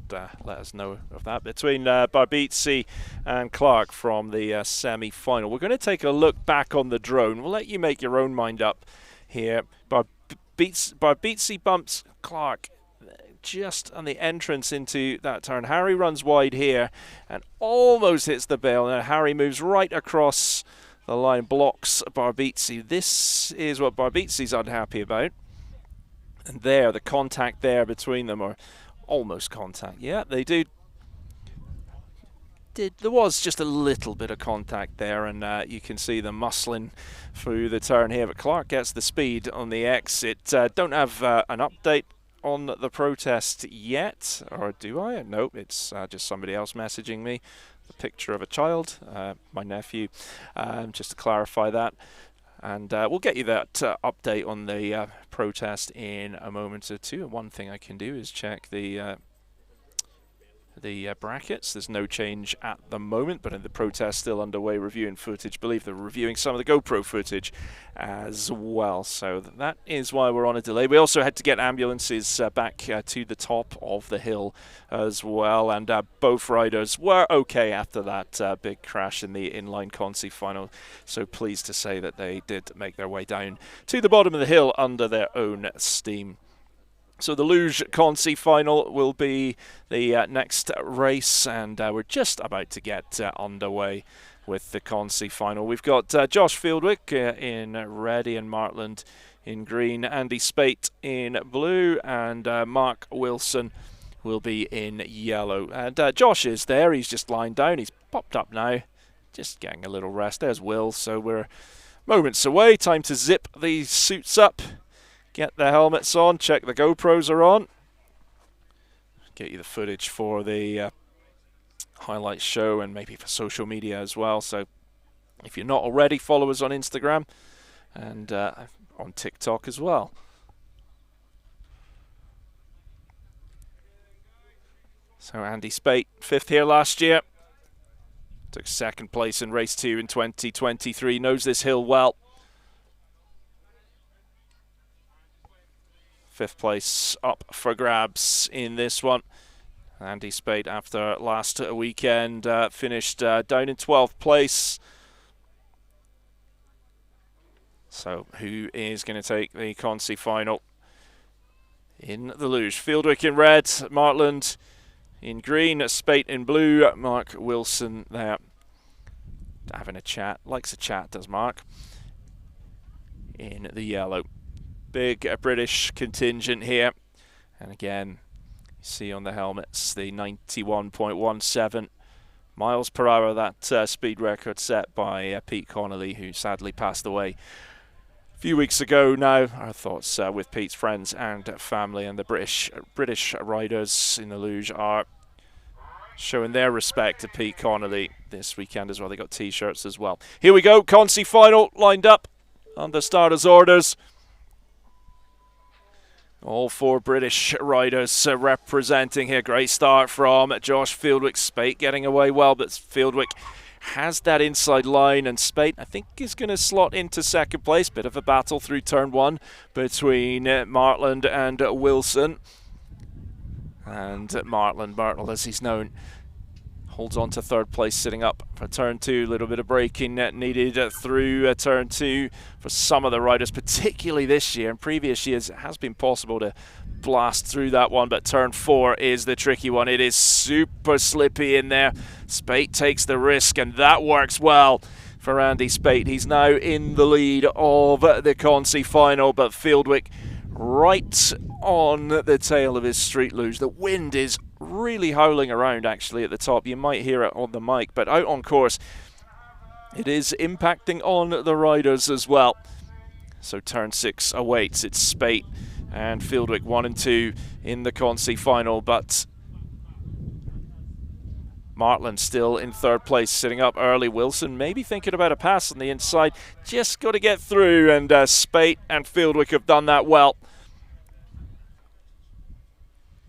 let us know of that, between Barbizzi and Clark from the semi-final. We're going to take a look back on the drone. We'll let you make your own mind up here. Barbizzi bumps Clark just on the entrance into that turn. Harry runs wide here and almost hits the bale. Now Harry moves right across the line, blocks Barbizzi. This is what Barbizzi's unhappy about. And there, the contact there between them, or almost contact. Yeah, they do. There was just a little bit of contact there, and you can see them muscling through the turn here. But Clark gets the speed on the exit. Don't have an update on the protest yet, or do I? Nope, it's just somebody else messaging me. The picture of a child, my nephew, just to clarify that. And we'll get you that update on the protest in a moment or two. And one thing I can do is check the the brackets. There's no change at the moment, but the protest still underway, reviewing footage. I believe they're reviewing some of the GoPro footage as well, so that is why we're on a delay. We also had to get ambulances back to the top of the hill as well, and both riders were okay after that big crash in the inline consi final, so pleased to say that they did make their way down to the bottom of the hill under their own steam. So the Luge Consi final will be the next race, and we're just about to get underway with the Consi final. We've got Josh Fieldwick in red, Ian Martland in green, Andy Spate in blue, and Mark Wilson will be in yellow. And Josh is there, he's just lying down, he's popped up now, just getting a little rest. There's Will, so we're moments away, time to zip these suits up. Get the helmets on, check the GoPros are on. Get you the footage for the highlights show and maybe for social media as well. So if you're not already, follow us on Instagram and on TikTok as well. So Andy Spate, 5th here last year. Took 2nd place in race 2 in 2023. Knows this hill well. 5th place up for grabs in this one. Andy Spate, after last weekend, finished down in 12th place. So who is going to take the Consi final in the Luge? Fieldwick in red, Martland in green, Spate in blue, Mark Wilson there having a chat. Likes a chat, does Mark. In the yellow. Big British contingent here, and again you see on the helmets the 91.17 miles per hour, that speed record set by Pete Connolly, who sadly passed away a few weeks ago now. Our thoughts with Pete's friends and family, and the British riders in the Luge are showing their respect to Pete Connolly this weekend as well. They got t-shirts as well. Here we go, Consi final lined up under starters orders. All 4 British riders representing here. Great start from Josh Fieldwick. Spate getting away well, but Fieldwick has that inside line, and Spate, I think, is going to slot into 2nd place. Bit of a battle through turn 1 between Martland and Wilson. And Martland, Myrtle as he's known, holds on to 3rd place, sitting up for turn 2. A little bit of braking needed through turn 2 for some of the riders, particularly this year. In previous years, it has been possible to blast through that one, but turn 4 is the tricky one. It is super slippy in there. Spate takes the risk, and that works well for Andy Spate. He's now in the lead of the Consi final, but Fieldwick right on the tail of his street luge. The wind is really howling around actually at the top. You might hear it on the mic, but out on course it is impacting on the riders as well. So turn 6 awaits. It's Spate and Fieldwick 1 and 2 in the Consi final, but Martland still in 3rd place, sitting up early. Wilson maybe thinking about a pass on the inside, just got to get through, and Spate and Fieldwick have done that well.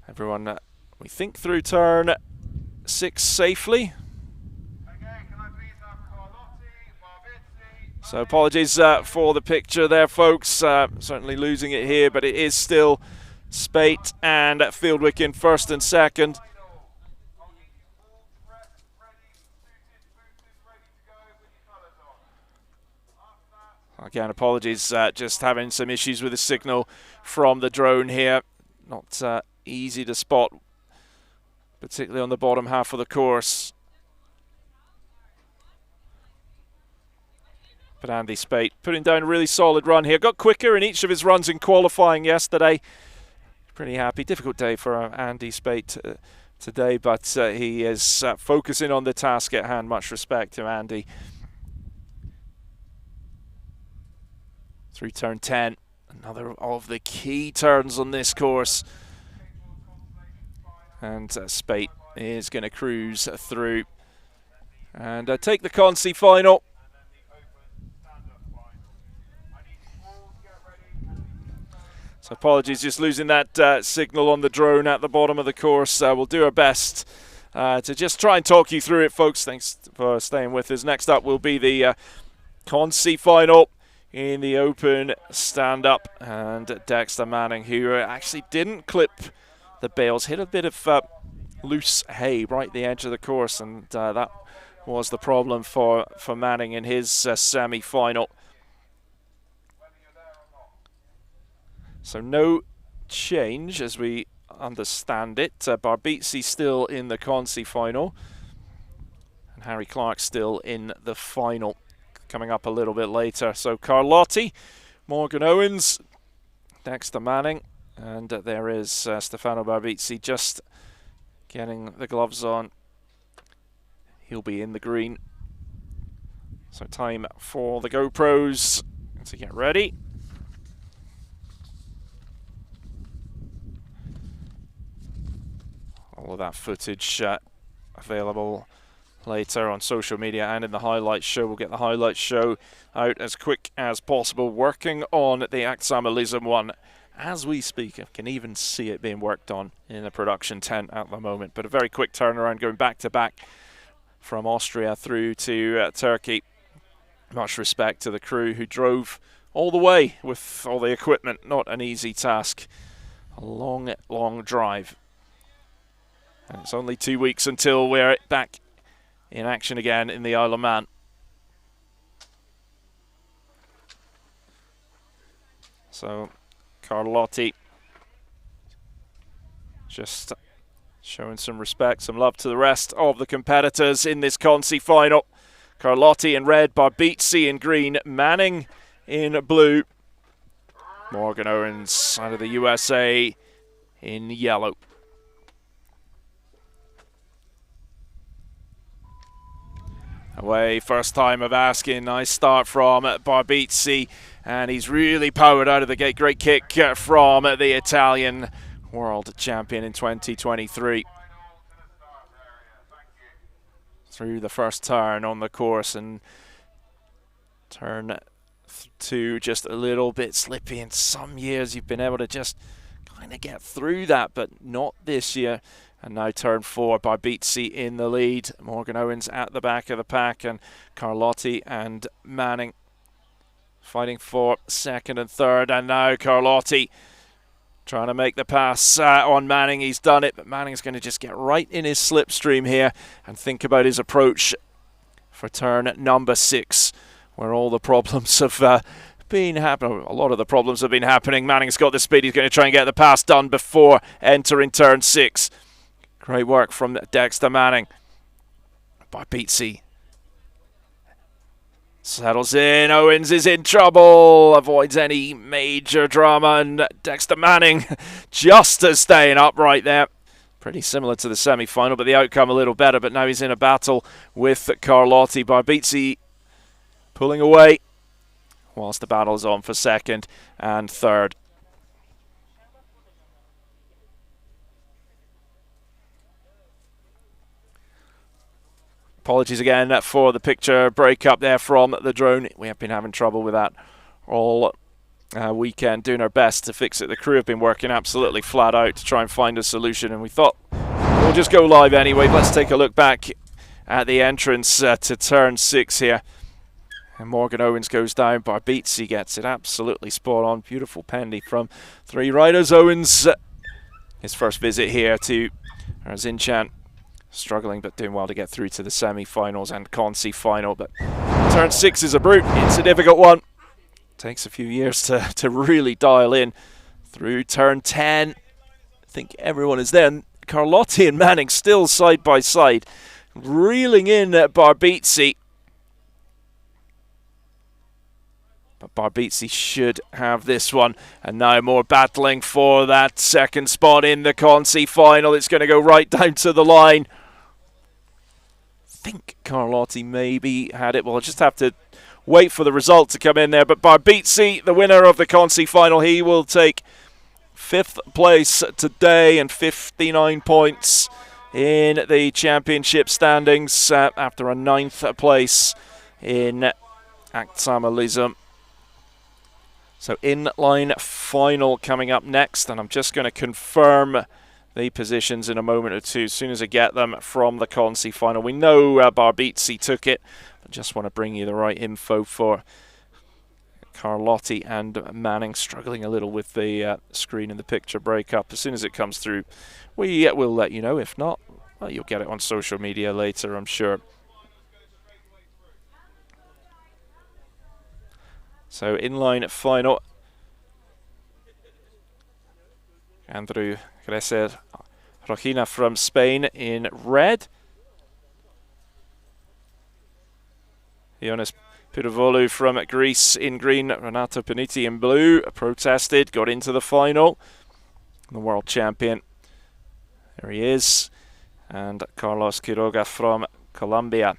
Everyone, we think, through turn 6 safely. So apologies for the picture there, folks. Certainly losing it here, but it is still Spate and Fieldwick in 1st and 2nd. Again, apologies, just having some issues with the signal from the drone here. Not easy to spot, particularly on the bottom half of the course. But Andy Spate putting down a really solid run here. Got quicker in each of his runs in qualifying yesterday. Pretty happy. Difficult day for Andy Spate today, but he is focusing on the task at hand. Much respect to Andy. Through turn 10, another of the key turns on this course. And Spate is going to cruise through and take the Consi final. So apologies, just losing that signal on the drone at the bottom of the course. We'll do our best to just try and talk you through it, folks. Thanks for staying with us. Next up will be the consi final in the open stand-up, and Dexter Manning, who actually didn't clip the bales, hit a bit of loose hay right at the edge of the course, and that was the problem for Manning in his semi-final. So no change as we understand it. Barbizzi still in the consi final, and Harry Clark still in the final, coming up a little bit later. So Carlotti, Morgan Owens, Dexter Manning, and there is Stefano Barbizzi just getting the gloves on. He'll be in the green. So time for the GoPros to get ready. All of that footage available later on social media and in the highlights show. We'll get the highlights show out as quick as possible. Working on the Axamalism one as we speak. I can even see it being worked on in the production tent at the moment. But a very quick turnaround, going back to back from Austria through to Turkey. Much respect to the crew who drove all the way with all the equipment. Not an easy task. A long, long drive. And it's only 2 weeks until we're back in action again in the Isle of Man. So Carlotti just showing some respect, some love to the rest of the competitors in this consi final. Carlotti in red, Barbizzi in green, Manning in blue, Morgan Owens out of the USA in yellow. Away, first time of asking. Nice start from Barbizzi, and he's really powered out of the gate. Great kick from the Italian world champion in 2023. Through the first turn on the course, and turn 2 just a little bit slippy. In some years you've been able to just kind of get through that, but not this year. And now turn 4, Barbizzi in the lead. Morgan Owens at the back of the pack, and Carlotti and Manning fighting for second and third. And now Carlotti trying to make the pass on Manning. He's done it, but Manning's going to just get right in his slipstream here and think about his approach for turn number 6, where all the problems have been happening. A lot of the problems have been happening. Manning's got the speed. He's going to try and get the pass done before entering turn 6. Great work from Dexter Manning. Barbizzi settles in. Owens is in trouble. Avoids any major drama. And Dexter Manning just staying upright there. Pretty similar to the semi-final, but the outcome a little better. But now he's in a battle with Carlotti. Barbizzi pulling away whilst the battle is on for second and third. Apologies again for the picture breakup there from the drone. We have been having trouble with that all weekend, doing our best to fix it. The crew have been working absolutely flat out to try and find a solution, and we thought we'll just go live anyway. Let's take a look back at the entrance to turn 6 here. And Morgan Owens goes down. Barbizzi gets it absolutely spot on. Beautiful pendy from 3 riders. Owens, his first visit here to Erzincan. Struggling but doing well to get through to the semi-finals and consi final. But turn 6 is a brute. It's a difficult one. Takes a few years to really dial in. Through turn 10, I think everyone is there. And Carlotti and Manning still side by side, reeling in at Barbizzi. But Barbizzi should have this one. And now more battling for that second spot in the consi final. It's going to go right down to the line. I think Carlotti maybe had it. We'll just have to wait for the result to come in there. But Barbizzi, the winner of the consi final, he will take 5th place today and 59 points in the championship standings after a 9th place in Axamalism. So inline final coming up next, and I'm just going to confirm the positions in a moment or two as soon as I get them from the Consi final. We know Barbizzi took it. I just want to bring you the right info for Carlotti and Manning, struggling a little with the screen and the picture breakup. As soon as it comes through, we will let you know. If not, well, you'll get it on social media later, I'm sure. So inline final. Andrew Greser Rojina from Spain in red. Ioannis Pyrivolu from Greece in green. Renato Panuti in blue. Protested, got into the final. The world champion. There he is. And Carlos Quiroga from Colombia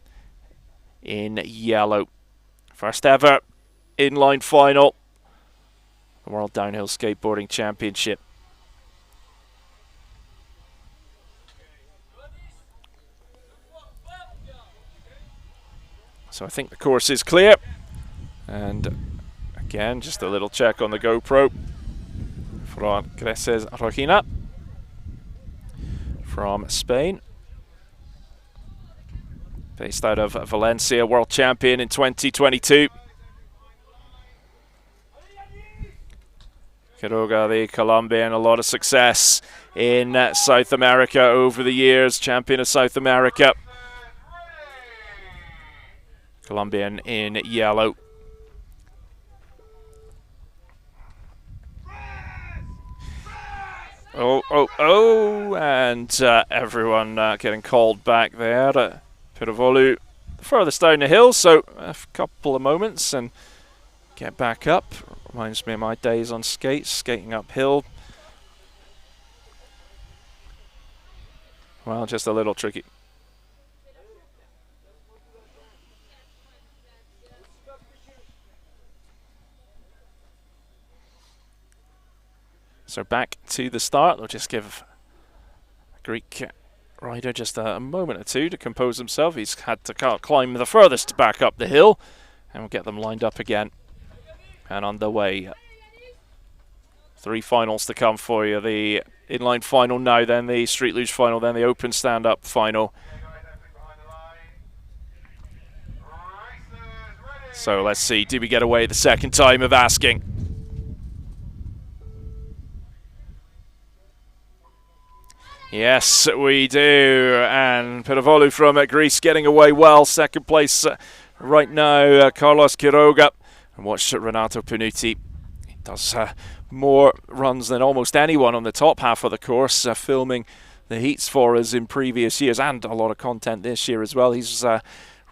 in yellow. First ever inline final. The World Downhill Skateboarding Championship. So I think the course is clear. And again, just a little check on the GoPro from Greses Rojina from Spain. Based out of Valencia, world champion in 2022. Quiroga, the Colombian, a lot of success in South America over the years. Champion of South America. Colombian in yellow. Oh, and everyone getting called back there. Pyrivolu furthest down the hill, so a couple of moments and get back up. Reminds me of my days on skates, skating uphill. Well, just a little tricky. So back to the start. They'll just give a Greek rider just a moment or two to compose himself. He's had to climb the furthest back up the hill. And we'll get them lined up again and underway. 3 finals to come for you. The inline final now, then the street luge final, then the open stand-up final. So let's see, do we get away the second time of asking? Yes, we do. And Pyrivolu from Greece getting away well. Second place right now, Carlos Quiroga. And watch Renato Panuti. He does more runs than almost anyone on the top half of the course, filming the heats for us in previous years and a lot of content this year as well. He's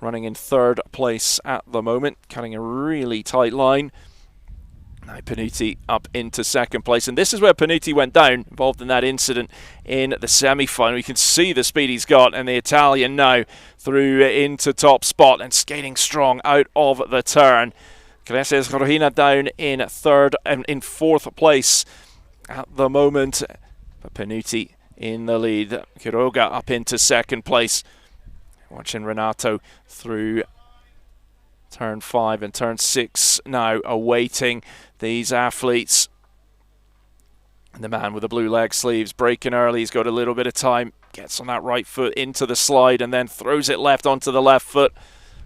running in 3rd place at the moment, cutting a really tight line. Now Panuti up into 2nd place, and this is where Panuti went down, involved in that incident in the semi-final. You can see the speed he's got, and the Italian now through into top spot and skating strong out of the turn. Greses Rojina down in 3rd and in 4th place at the moment, but Panuti in the lead. Quiroga up into 2nd place. Watching Renato through turn 5 and turn 6 now, awaiting these athletes. And the man with the blue leg sleeves breaking early. He's got a little bit of time. Gets on that right foot into the slide and then throws it left onto the left foot.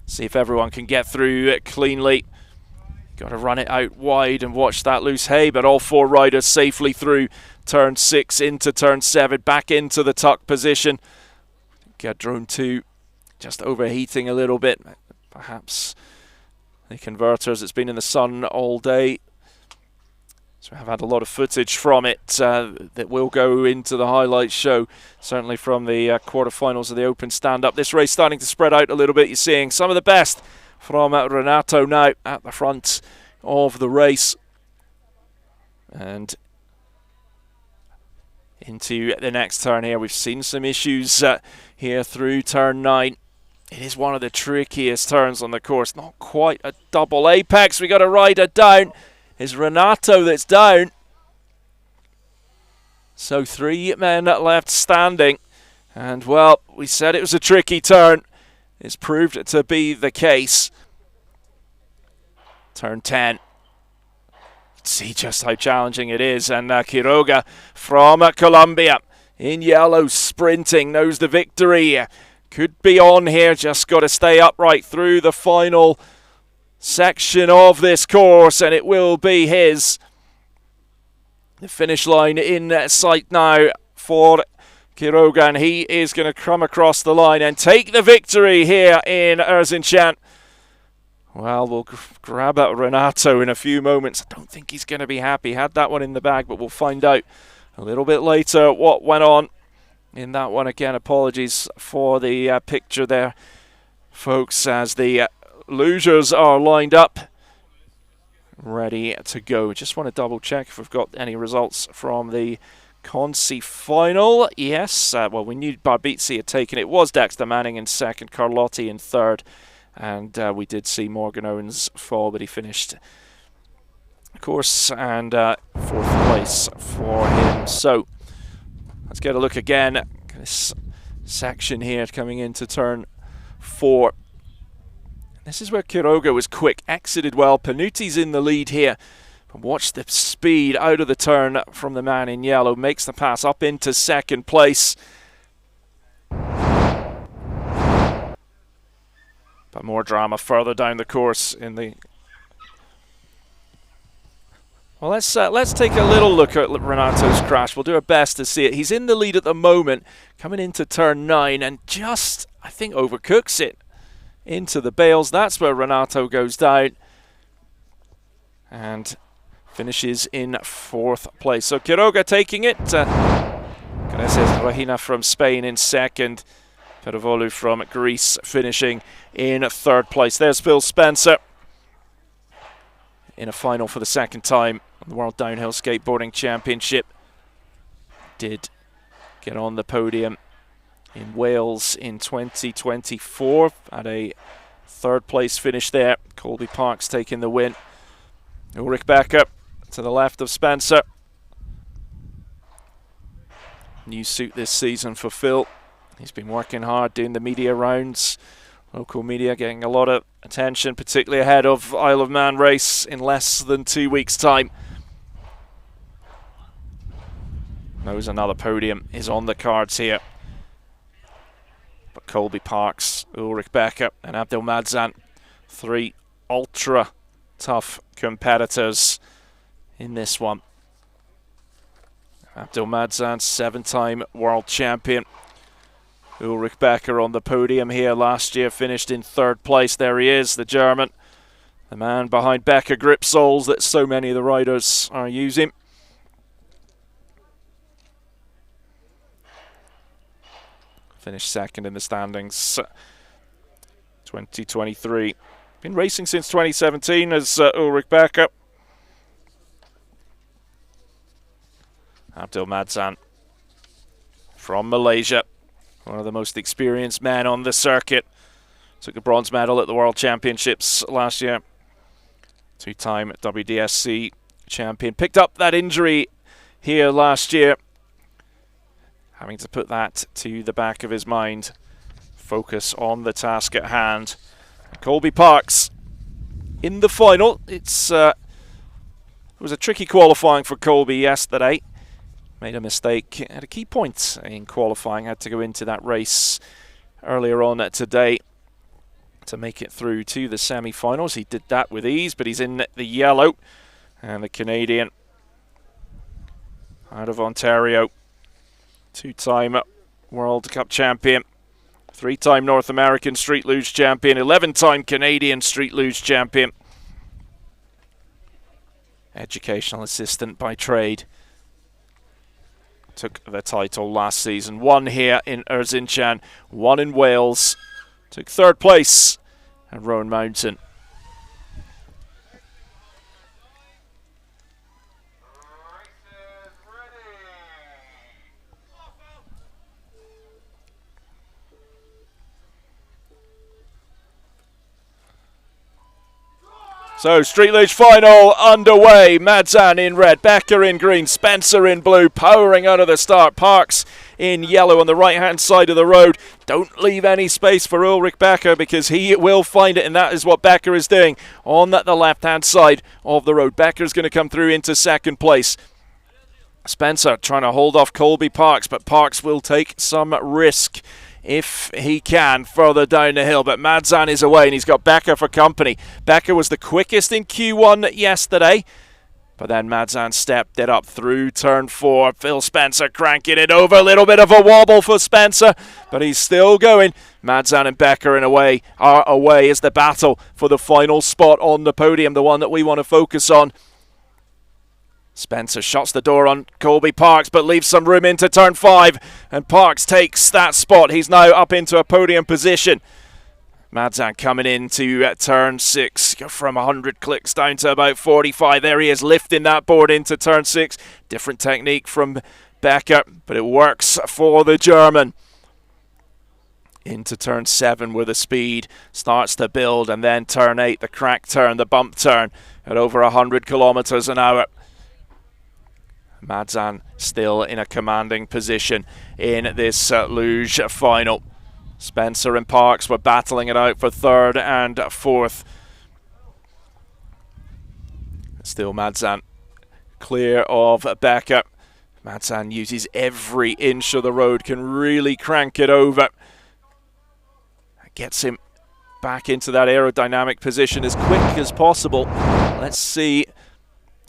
See if everyone can get through it cleanly. Got to run it out wide and watch that loose hay, but all 4 riders safely through turn 6 into turn 7, back into the tuck position. Get drone 2 just overheating a little bit. Perhaps the converters, it's been in the sun all day. So we have had a lot of footage from it that will go into the highlights show, certainly from the quarterfinals of the Open Stand-Up. This race starting to spread out a little bit. You're seeing some of the best from Renato now at the front of the race. And into the next turn here, we've seen some issues here through turn 9. It is one of the trickiest turns on the course. Not quite a double apex. We got a rider down. It's Renato that's down. So 3 men left standing. And, well, we said it was a tricky turn. It's proved to be the case. Turn 10. See just how challenging it is. And Quiroga from Colombia. in yellow, sprinting, knows the victory. Could be on here, just got to stay upright through the final section of this course, and it will be his. The finish line in sight now for Quiroga, and he is going to come across the line and take the victory here in Erzincan. Well, we'll grab at Renato in a few moments. I don't think he's going to be happy. Had that one in the bag, but we'll find out a little bit later what went on in that one. Again, apologies for the picture there, folks, as the Lugers are lined up, ready to go. Just want to double check if we've got any results from the Consi final. Yes, well, we knew Barbizzi had taken it. It was Dexter Manning in second, Carlotti in third, and we did see Morgan Owens fall, but he finished the course and fourth place for him. So let's get a look again at this section here coming into turn 4. This is where Quiroga was quick, exited well. Panutti's in the lead here. But watch the speed out of the turn from the man in yellow. Makes the pass up into second place. But more drama further down the course in the... Well, let's take a little look at Renato's crash. We'll do our best to see it. He's in the lead at the moment, coming into turn 9, and just, I think, overcooks it into the bales. That's where Renato goes down and finishes in 4th place. So Quiroga taking it. Gracias Rahina from Spain in second. Pervolu from Greece finishing in 3rd place. There's Phil Spencer in a final for the 2nd time on the World Downhill Skateboarding Championship. Did get on the podium in Wales in 2024 at a 3rd place finish there. Colby Parks taking the win. Ulrich Becker to the left of Spencer. New suit this season for Phil. He's been working hard doing the media rounds. Local media getting a lot of attention, particularly ahead of Isle of Man race in less than 2 weeks' time. Knows another podium is on the cards here. But Colby Parks, Ulrich Becker and Abdel Madzan, 3 ultra tough competitors in this one. Abdel Madzan, 7-time world champion. Ulrich Becker on the podium here last year, finished in 3rd place. There he is, the German, the man behind Becker grip soles that so many of the riders are using. Finished 2nd in the standings, 2023. Been racing since 2017 as Ulrich Becker. Abdel Madzan from Malaysia, one of the most experienced men on the circuit. Took a bronze medal at the World Championships last year. 2-time WDSC champion. Picked up that injury here last year, having to put that to the back of his mind. Focus on the task at hand. Colby Parks in the final. It was a tricky qualifying for Colby yesterday. Made a mistake at a key point in qualifying. Had to go into that race earlier on today to make it through to the semi-finals. He did that with ease, but he's in the yellow. And the Canadian out of Ontario, 2-time World Cup champion, 3-time North American Street Luge champion, 11-time Canadian Street Luge champion. Educational assistant by trade. Took the title last season. Won here in Erzincan, won in Wales. Took 3rd place at Roan Mountain. So, Street Luge final underway. Madzan in red, Becker in green, Spencer in blue, powering out of the start. Parks in yellow on the right-hand side of the road. Don't leave any space for Ulrich Becker because he will find it, and that is what Becker is doing on the left-hand side of the road. Becker's going to come through into 2nd place. Spencer trying to hold off Colby Parks, but Parks will take some risk if he can further down the hill. But Madzan is away and he's got Becker for company. Becker was the quickest in Q1 yesterday, but then Madzan stepped it up through turn 4. Phil Spencer cranking it over. A little bit of a wobble for Spencer, but he's still going. Madzan and Becker are away as the battle for the final spot on the podium, the one that we want to focus on. Spencer shuts the door on Colby Parks, but leaves some room into turn 5, and Parks takes that spot. He's now up into a podium position. Madzan coming into turn 6 from 100 clicks down to about 45. There he is, lifting that board into turn 6. Different technique from Becker, but it works for the German. Into turn 7 where the speed starts to build, and then turn 8, the crack turn, the bump turn at over 100 kilometers an hour. Madzan still in a commanding position in this Luge final. Spencer and Parks were battling it out for 3rd and 4th. Still Madzan clear of Becker. Madzan uses every inch of the road, can really crank it over. Gets him back into that aerodynamic position as quick as possible. Let's see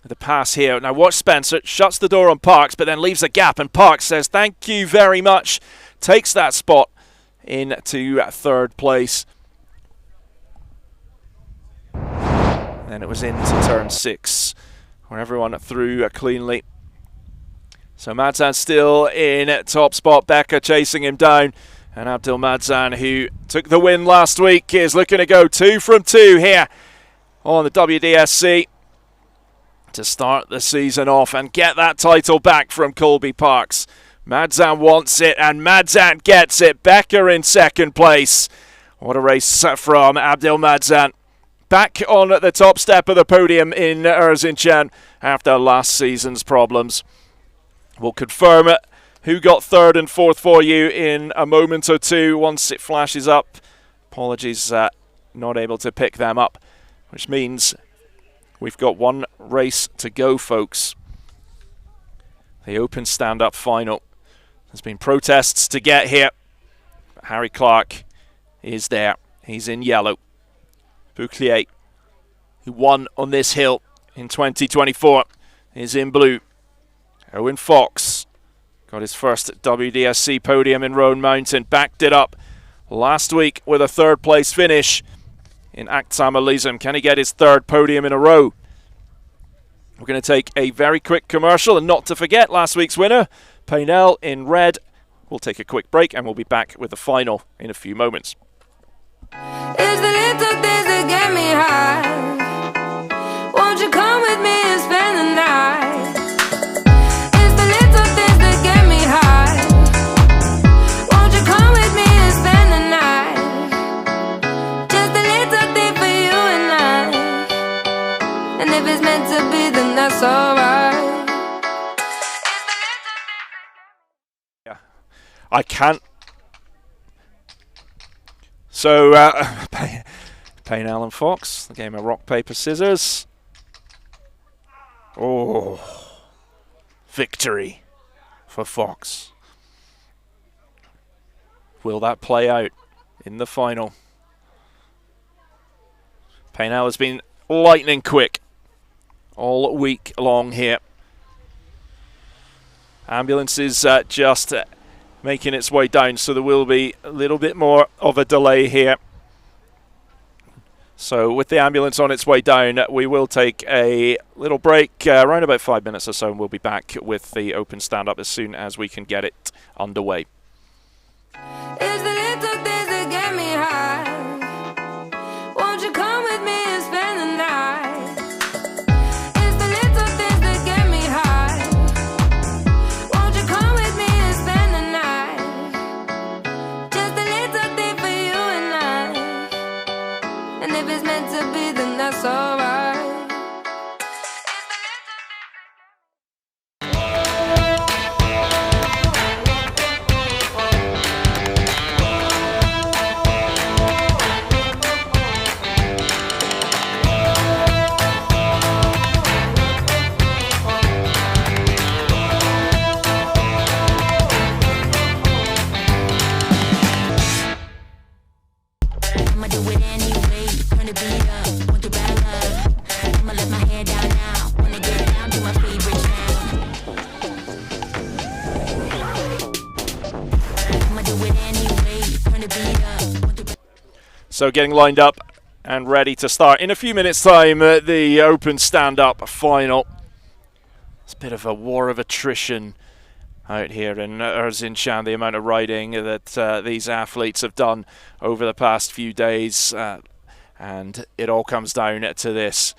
the pass here. Now watch Spencer, shuts the door on Parks, but then leaves a gap, and Parks says thank you very much, takes that spot into 3rd place. Then it was into turn 6 where everyone threw cleanly. So Madzan still in top spot, Becker chasing him down, and Abdel Madzan, who took the win last week, is looking to go 2 from 2 here on the WDSC to start the season off and get that title back from Colby Parks. Madzan wants it, and Madzan gets it. Becker in 2nd place. What a race from Abdel Madzan. Back on the top step of the podium in Erzincan after last season's problems. We'll confirm it. Who got 3rd and 4th for you in a moment or two once it flashes up. Apologies, not able to pick them up, which means we've got one race to go, folks. The Open Stand-Up final. There's been protests to get here. But Harry Clark is there. He's in yellow. Bouclier, who won on this hill in 2024, is in blue. Owen Fox got his first WDSC podium in Roan Mountain. Backed it up last week with a 3rd place finish in Aktsam Elysium. Can he get his 3rd podium in a row? We're going to take a very quick commercial, and not to forget last week's winner, Paynell in red. We'll take a quick break and we'll be back with the final in a few moments. It's the little things that get me high. Won't you come with me and spend the night? It's the little things that get me high. Won't you come with me and spend the night? Just a little thing for you and I. And if it's meant to be, then that's alright. I can't. So, Payne Allen Fox, the game of rock, paper, scissors. Oh, victory for Fox. Will that play out in the final? Paynell has been lightning quick all week long here. Ambulance is just making its way down, so there will be a little bit more of a delay here. So with the ambulance on its way down, we will take a little break, around about 5 minutes or so, and we'll be back with the Open Stand-Up as soon as we can get it underway. It's the little things that get me high. Won't you come with me and spend the night? It's the little things that get me high. Won't you come with me and spend the night? Just a little thing for you and I. And if it's meant to be, then that's alright. So getting lined up and ready to start in a few minutes' time, the Open Stand-Up final. It's a bit of a war of attrition out here in Erzincan, the amount of riding that these athletes have done over the past few days, and it all comes down to this.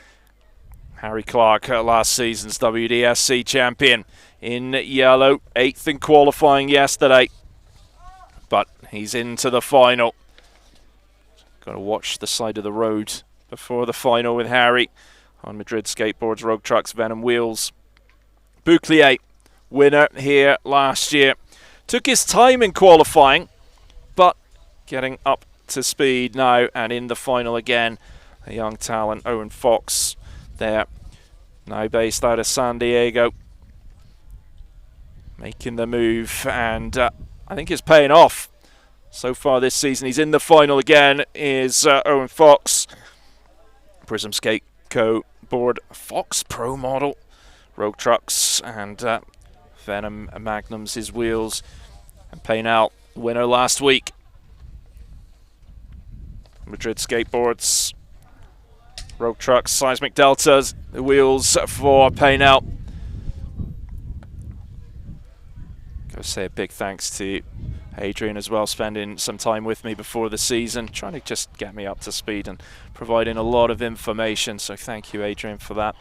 Harry Clark, last season's WDSC champion, in yellow, 8th in qualifying yesterday, but he's into the final. Got to watch the side of the road before the final with Harry on Madrid Skateboards, Rogue Trucks, Venom Wheels. Bouclier, winner here last year. Took his time in qualifying, but getting up to speed now and in the final again. A young talent, Owen Fox, there. Now based out of San Diego. Making the move, and I think it's paying off. So far this season, he's in the final again, is Owen Fox. Prism Skate Co. board Fox Pro model. Rogue Trucks and Venom Magnums, his wheels. And Paynell, winner last week. Madrid Skateboards. Rogue Trucks, Seismic Deltas, the wheels for Paynell. Gotta say a big thanks to Adrian as well, spending some time with me before the season, trying to just get me up to speed and providing a lot of information. So thank you, Adrian, for that.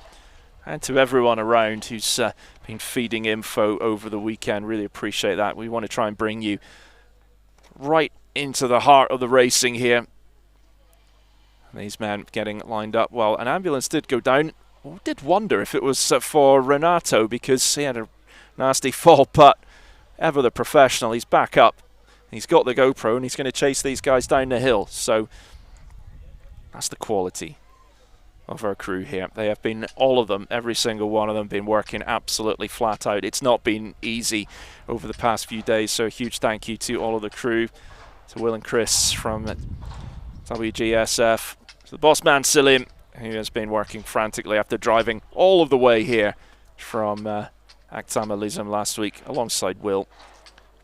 And to everyone around who's been feeding info over the weekend, really appreciate that. We want to try and bring you right into the heart of the racing here. These men getting lined up. Well, an ambulance did go down. I did wonder if it was for Renato, because he had a nasty fall, but ever the professional, he's back up. He's got the GoPro and he's going to chase these guys down the hill. So that's the quality of our crew here. They have been, all of them, every single one of them, been working absolutely flat out. It's not been easy over the past few days, so a huge thank you to all of the crew, to Will and Chris from WGSF, to the boss man Cillian, who has been working frantically after driving all of the way here from Actamalism last week alongside Will,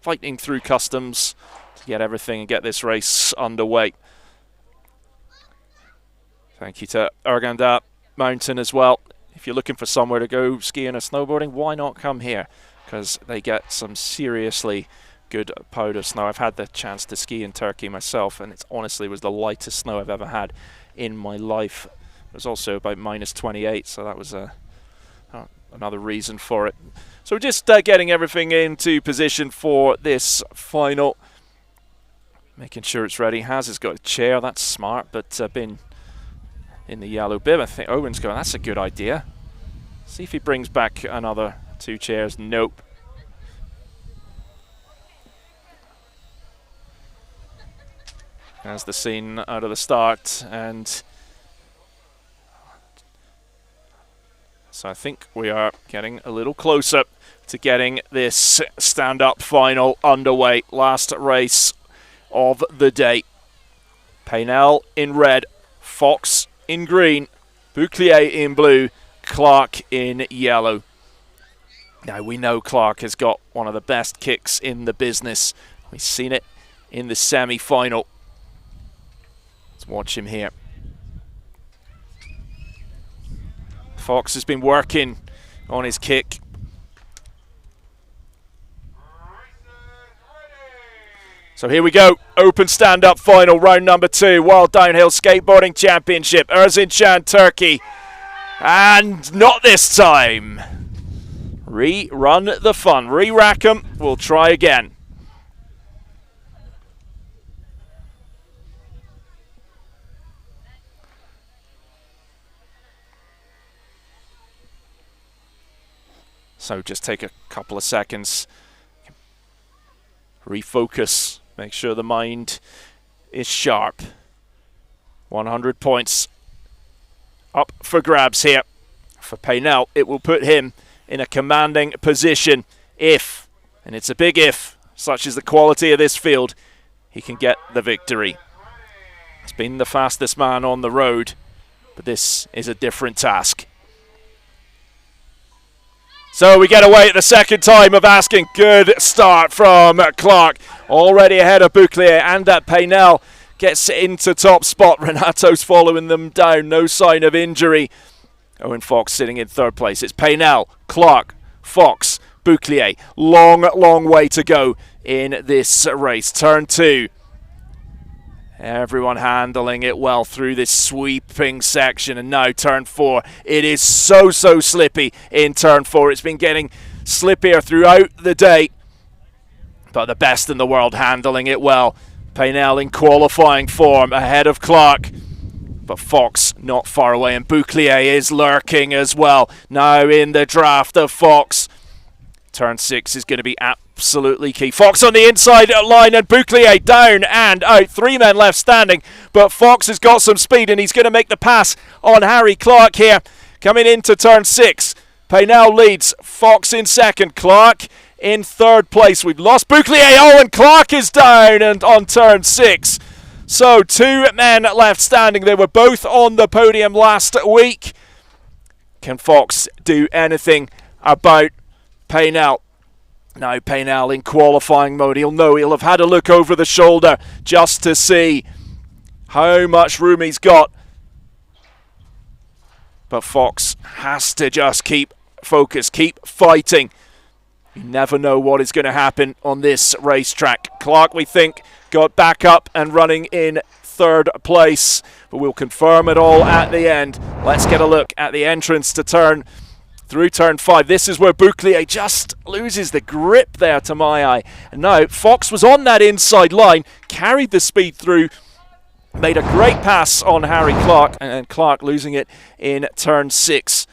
fighting through customs to get everything and get this race underway. Thank you to Erzincan Mountain as well. If you're looking for somewhere to go skiing or snowboarding, why not come here? Because they get some seriously good powder snow. I've had the chance to ski in Turkey myself, and it honestly was the lightest snow I've ever had in my life. It was also about -28, so that was another reason for it. So we're just getting everything into position for this final. Making sure it's ready. Haz has got a chair, that's smart, but been in the yellow bib. I think Owen's going, that's a good idea. See if he brings back another 2 chairs. Nope. As the scene out of the start, and so I think we are getting a little closer to getting this stand-up final underway. Last race of the day. Paynell in red, Fox in green, Bouclier in blue, Clark in yellow. Now we know Clark has got one of the best kicks in the business. We've seen it in the semi-final. Let's watch him here. Fox has been working on his kick. So here we go, Open Stand-Up Final, round number 2, World Downhill Skateboarding Championship, Erzincan, Turkey. And not this time. Rerun the fun, re-rack 'em, we'll try again. So just take a couple of seconds, refocus, make sure the mind is sharp. 100 points up for grabs here. For Paynell, it will put him in a commanding position if, and it's a big if, such is the quality of this field, he can get the victory. He's been the fastest man on the road, but this is a different task. So we get away at the second time of asking. Good start from Clark. Already ahead of Bouclier and Paynell. gets into top spot. Renato's following them down, no sign of injury. Owen Fox sitting in third place. It's Paynell, Clark, Fox, Bouclier. Long way to go in this race. Turn 2. Everyone handling it well through this sweeping section. And now turn 4. It is so slippy in turn 4. It's been getting slippier throughout the day. But the best in the world handling it well. Paynell in qualifying form ahead of Clark. But Fox not far away, and Bouclier is lurking as well. Now in the draft of Fox. Turn 6 is going to be absolutely key. Fox on the inside line, and Bouclier down and out. 3 men left standing, but Fox has got some speed, and he's going to make the pass on Harry Clark here. Coming into turn 6. Paynell leads. Fox in second. Clark in third place. We've lost Bouclier. Oh, and Clark is down and on turn 6. So 2 men left standing. They were both on the podium last week. Can Fox do anything about Paynell? Now Paynell in qualifying mode. He'll know. He'll have had a look over the shoulder just to see how much room he's got. But Fox has to just keep focused, keep fighting. You never know what is going to happen on this racetrack. Clark, we think, got back up and running in third place, but we'll confirm it all at the end. Let's get a look at the entrance to turn 5. This is where Bouclier just loses the grip there to my eye. And now Fox was on that inside line, carried the speed through, made a great pass on Harry Clark, and Clark losing it in turn 6.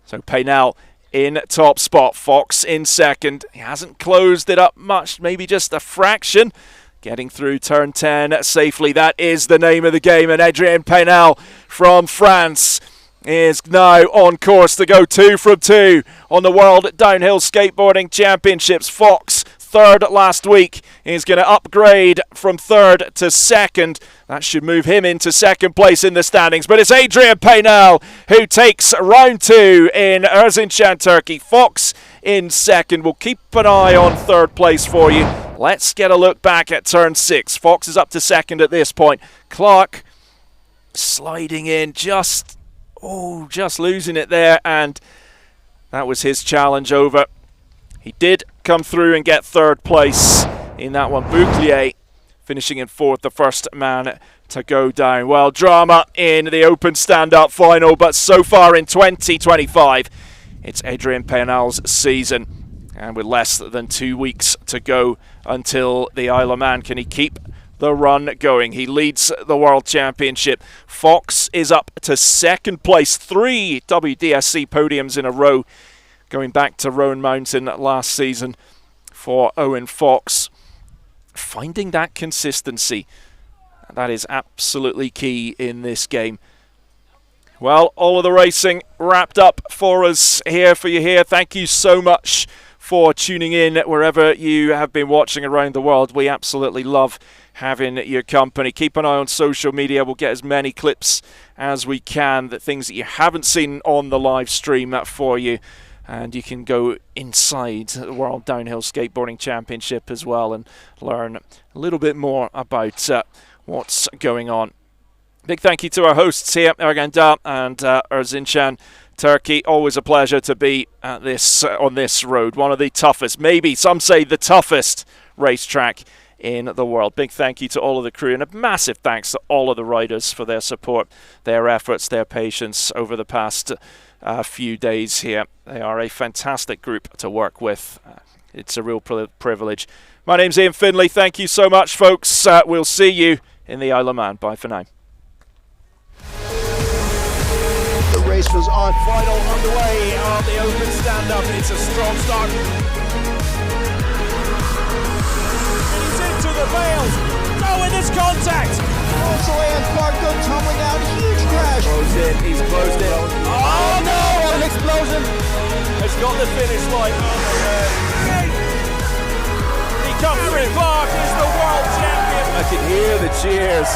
So Paynell in top spot, Fox in second. He hasn't closed it up much, maybe just a fraction. Getting through turn 10 safely. That is the name of the game. And Adrien Paynell from France is now on course to go 2 from 2 on the World Downhill Skateboarding Championships. Fox, third last week, is going to upgrade from third to second. That should move him into second place in the standings. But it's Adrien Paynell who takes round 2 in Erzincan, Turkey. Fox in second. We'll keep an eye on third place for you. Let's get a look back at turn 6. Fox is up to second at this point. Clark sliding in, just losing it there, and that was his challenge over. He did come through and get third place in that one. Bouclier finishing in fourth, the first man to go down. Well, drama in the Open Stand-Up final, but so far in 2025, it's Adrien Paynell's season. And with less than 2 weeks to go until the Isle of Man, can he keep the run going? He leads the World Championship. Fox is up to second place. 3 WDSC podiums in a row, going back to Roan Mountain last season for Owen Fox. Finding that consistency, that is absolutely key in this game. Well, all of the racing wrapped up for us here for you here. Thank you so much for tuning in wherever you have been watching around the world. We absolutely love having your company. Keep an eye on social media. We'll get as many clips as we can, the things that you haven't seen on the live stream for you. And you can go inside the World Downhill Skateboarding Championship as well and learn a little bit more about what's going on. Big thank you to our hosts here, Erzincan and Erzincan, Turkey. Always a pleasure to be at this on this road. One of the toughest, maybe some say the toughest racetrack in the world. Big thank you to all of the crew, and a massive thanks to all of the riders for their support, their efforts, their patience over the past few days here. They are a fantastic group to work with. It's a real privilege. My name's Ian Finley. Thank you so much, folks. We'll see you in the Isle of Man. Bye for now. The race was on. Final underway on the Open Stand-Up. It's a strong start. And he's into the bales. Oh, and there's contact. And Clark go tumbling out. Huge crash. Closed in. He's closed in. Oh no! What an explosion. Has got the finish line. He comes through. Clark is the world champion. I can hear the cheers.